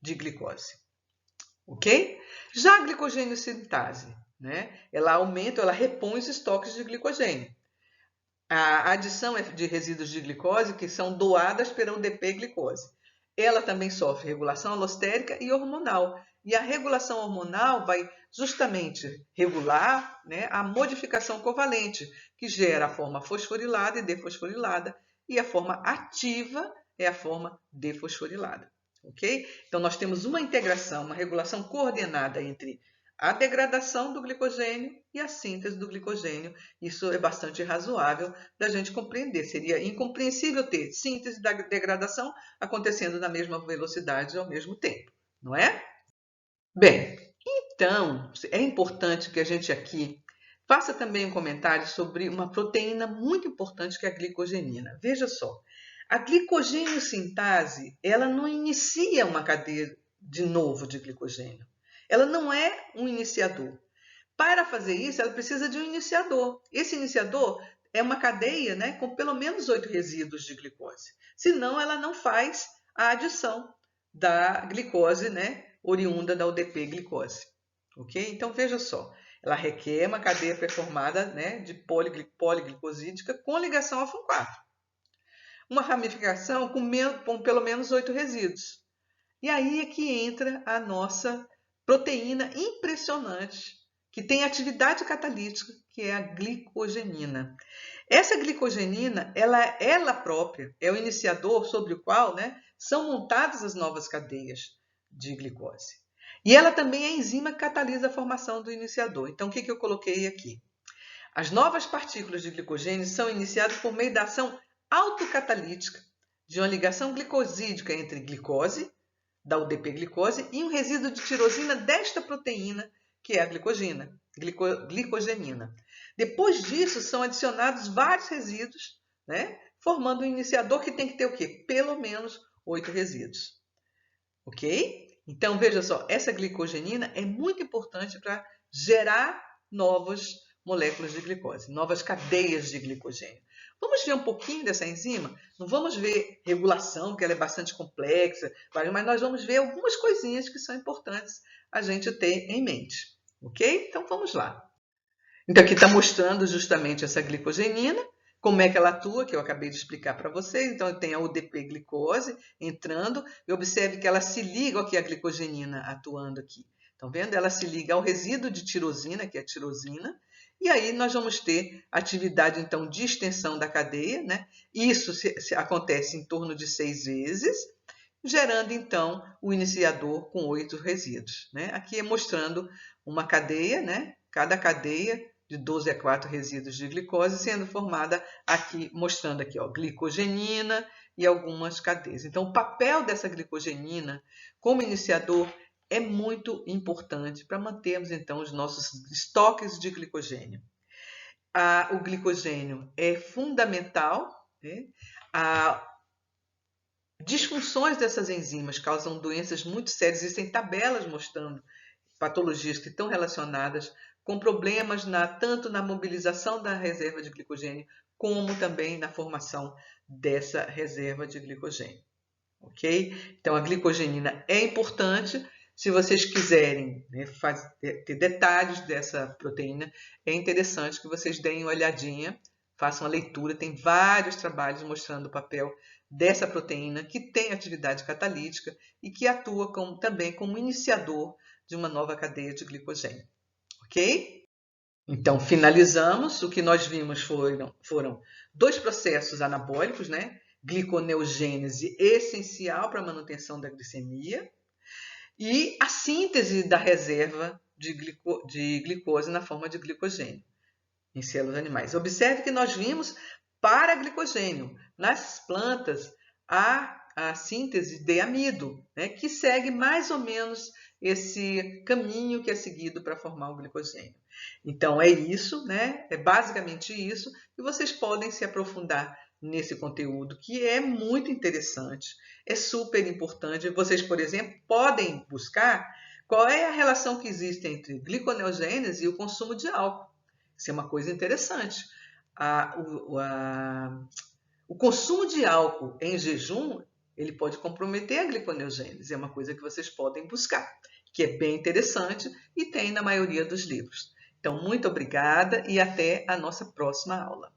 de glicose, ok? Já a glicogênio sintase, né? Ela aumenta, ela repõe os estoques de glicogênio. A adição de resíduos de glicose que são doadas pela UDP-glicose. Ela também sofre regulação alostérica e hormonal. E a regulação hormonal vai justamente regular, né, a modificação covalente, que gera a forma fosforilada e defosforilada, e a forma ativa é a forma defosforilada. Ok? Então, nós temos uma integração, uma regulação coordenada entre a degradação do glicogênio e a síntese do glicogênio. Isso é bastante razoável da gente compreender. Seria incompreensível ter síntese da degradação acontecendo na mesma velocidade ao mesmo tempo, não é? Bem, então é importante que a gente aqui faça também um comentário sobre uma proteína muito importante que é a glicogenina. Veja só, a glicogênio sintase, ela não inicia uma cadeia de novo de glicogênio. Ela não é um iniciador. Para fazer isso, ela precisa de um iniciador. Esse iniciador é uma cadeia, né, com pelo menos 8 resíduos de glicose. Senão, ela não faz a adição da glicose, né, oriunda da UDP-glicose. Ok? Então, veja só. Ela requer uma cadeia performada, né, de poliglicosídica com ligação ao FUN4. Uma ramificação com pelo menos 8 resíduos. E aí é que entra a nossa proteína impressionante, que tem atividade catalítica, que é a glicogenina. Essa glicogenina, ela própria é o iniciador sobre o qual, né, são montadas as novas cadeias de glicose. E ela também é a enzima que catalisa a formação do iniciador. Então, o que eu coloquei aqui? As novas partículas de glicogênio são iniciadas por meio da ação autocatalítica de uma ligação glicosídica entre glicose, da UDP-glicose, e um resíduo de tirosina desta proteína, que é a glicogenina. Depois disso, são adicionados vários resíduos, né, formando um iniciador que tem que ter o quê? Pelo menos 8 resíduos. Ok? Então, veja só, essa glicogenina é muito importante para gerar novas moléculas de glicose, novas cadeias de glicogênio. Vamos ver um pouquinho dessa enzima? Não vamos ver regulação, porque ela é bastante complexa, mas nós vamos ver algumas coisinhas que são importantes a gente ter em mente. Ok? Então, vamos lá. Então, aqui está mostrando justamente essa glicogenina, como é que ela atua, que eu acabei de explicar para vocês. Então, tem a UDP-glicose entrando, e observe que ela se liga, aqui a glicogenina atuando aqui. Estão vendo? Ela se liga ao resíduo de tirosina, que é a tirosina, e aí nós vamos ter atividade, então, de extensão da cadeia, né? Isso acontece em torno de 6 vezes, gerando, então, o iniciador com 8 resíduos, né? Aqui é mostrando uma cadeia, né? Cada cadeia de 12 a 4 resíduos de glicose sendo formada aqui, mostrando aqui, ó, glicogenina e algumas cadeias. Então, o papel dessa glicogenina como iniciador é muito importante para mantermos, então, os nossos estoques de glicogênio. O glicogênio é fundamental, né? Disfunções dessas enzimas causam doenças muito sérias. Existem tabelas mostrando patologias que estão relacionadas com problemas tanto na mobilização da reserva de glicogênio, como também na formação dessa reserva de glicogênio. ok? Então, a glicogenina é importante. Se vocês quiserem, né, ter detalhes dessa proteína, é interessante que vocês deem uma olhadinha, façam a leitura. Tem vários trabalhos mostrando o papel dessa proteína que tem atividade catalítica e que atua também como iniciador de uma nova cadeia de glicogênio, ok? Então, finalizamos. O que nós vimos foram dois processos anabólicos, né? Gliconeogênese, essencial para a manutenção da glicemia, e a síntese da reserva de glicose na forma de glicogênio em células animais. Observe que nós vimos para glicogênio. Nas plantas, há a síntese de amido, né, que segue mais ou menos esse caminho que é seguido para formar o glicogênio. Então, é isso, né? É basicamente isso, e vocês podem se aprofundar nesse conteúdo, que é muito interessante, é super importante. Vocês, por exemplo, podem buscar qual é a relação que existe entre gliconeogênese e o consumo de álcool. Isso é uma coisa interessante. O consumo de álcool em jejum, ele pode comprometer a gliconeogênese. É uma coisa que vocês podem buscar, que é bem interessante e tem na maioria dos livros. Então, muito obrigada e até a nossa próxima aula.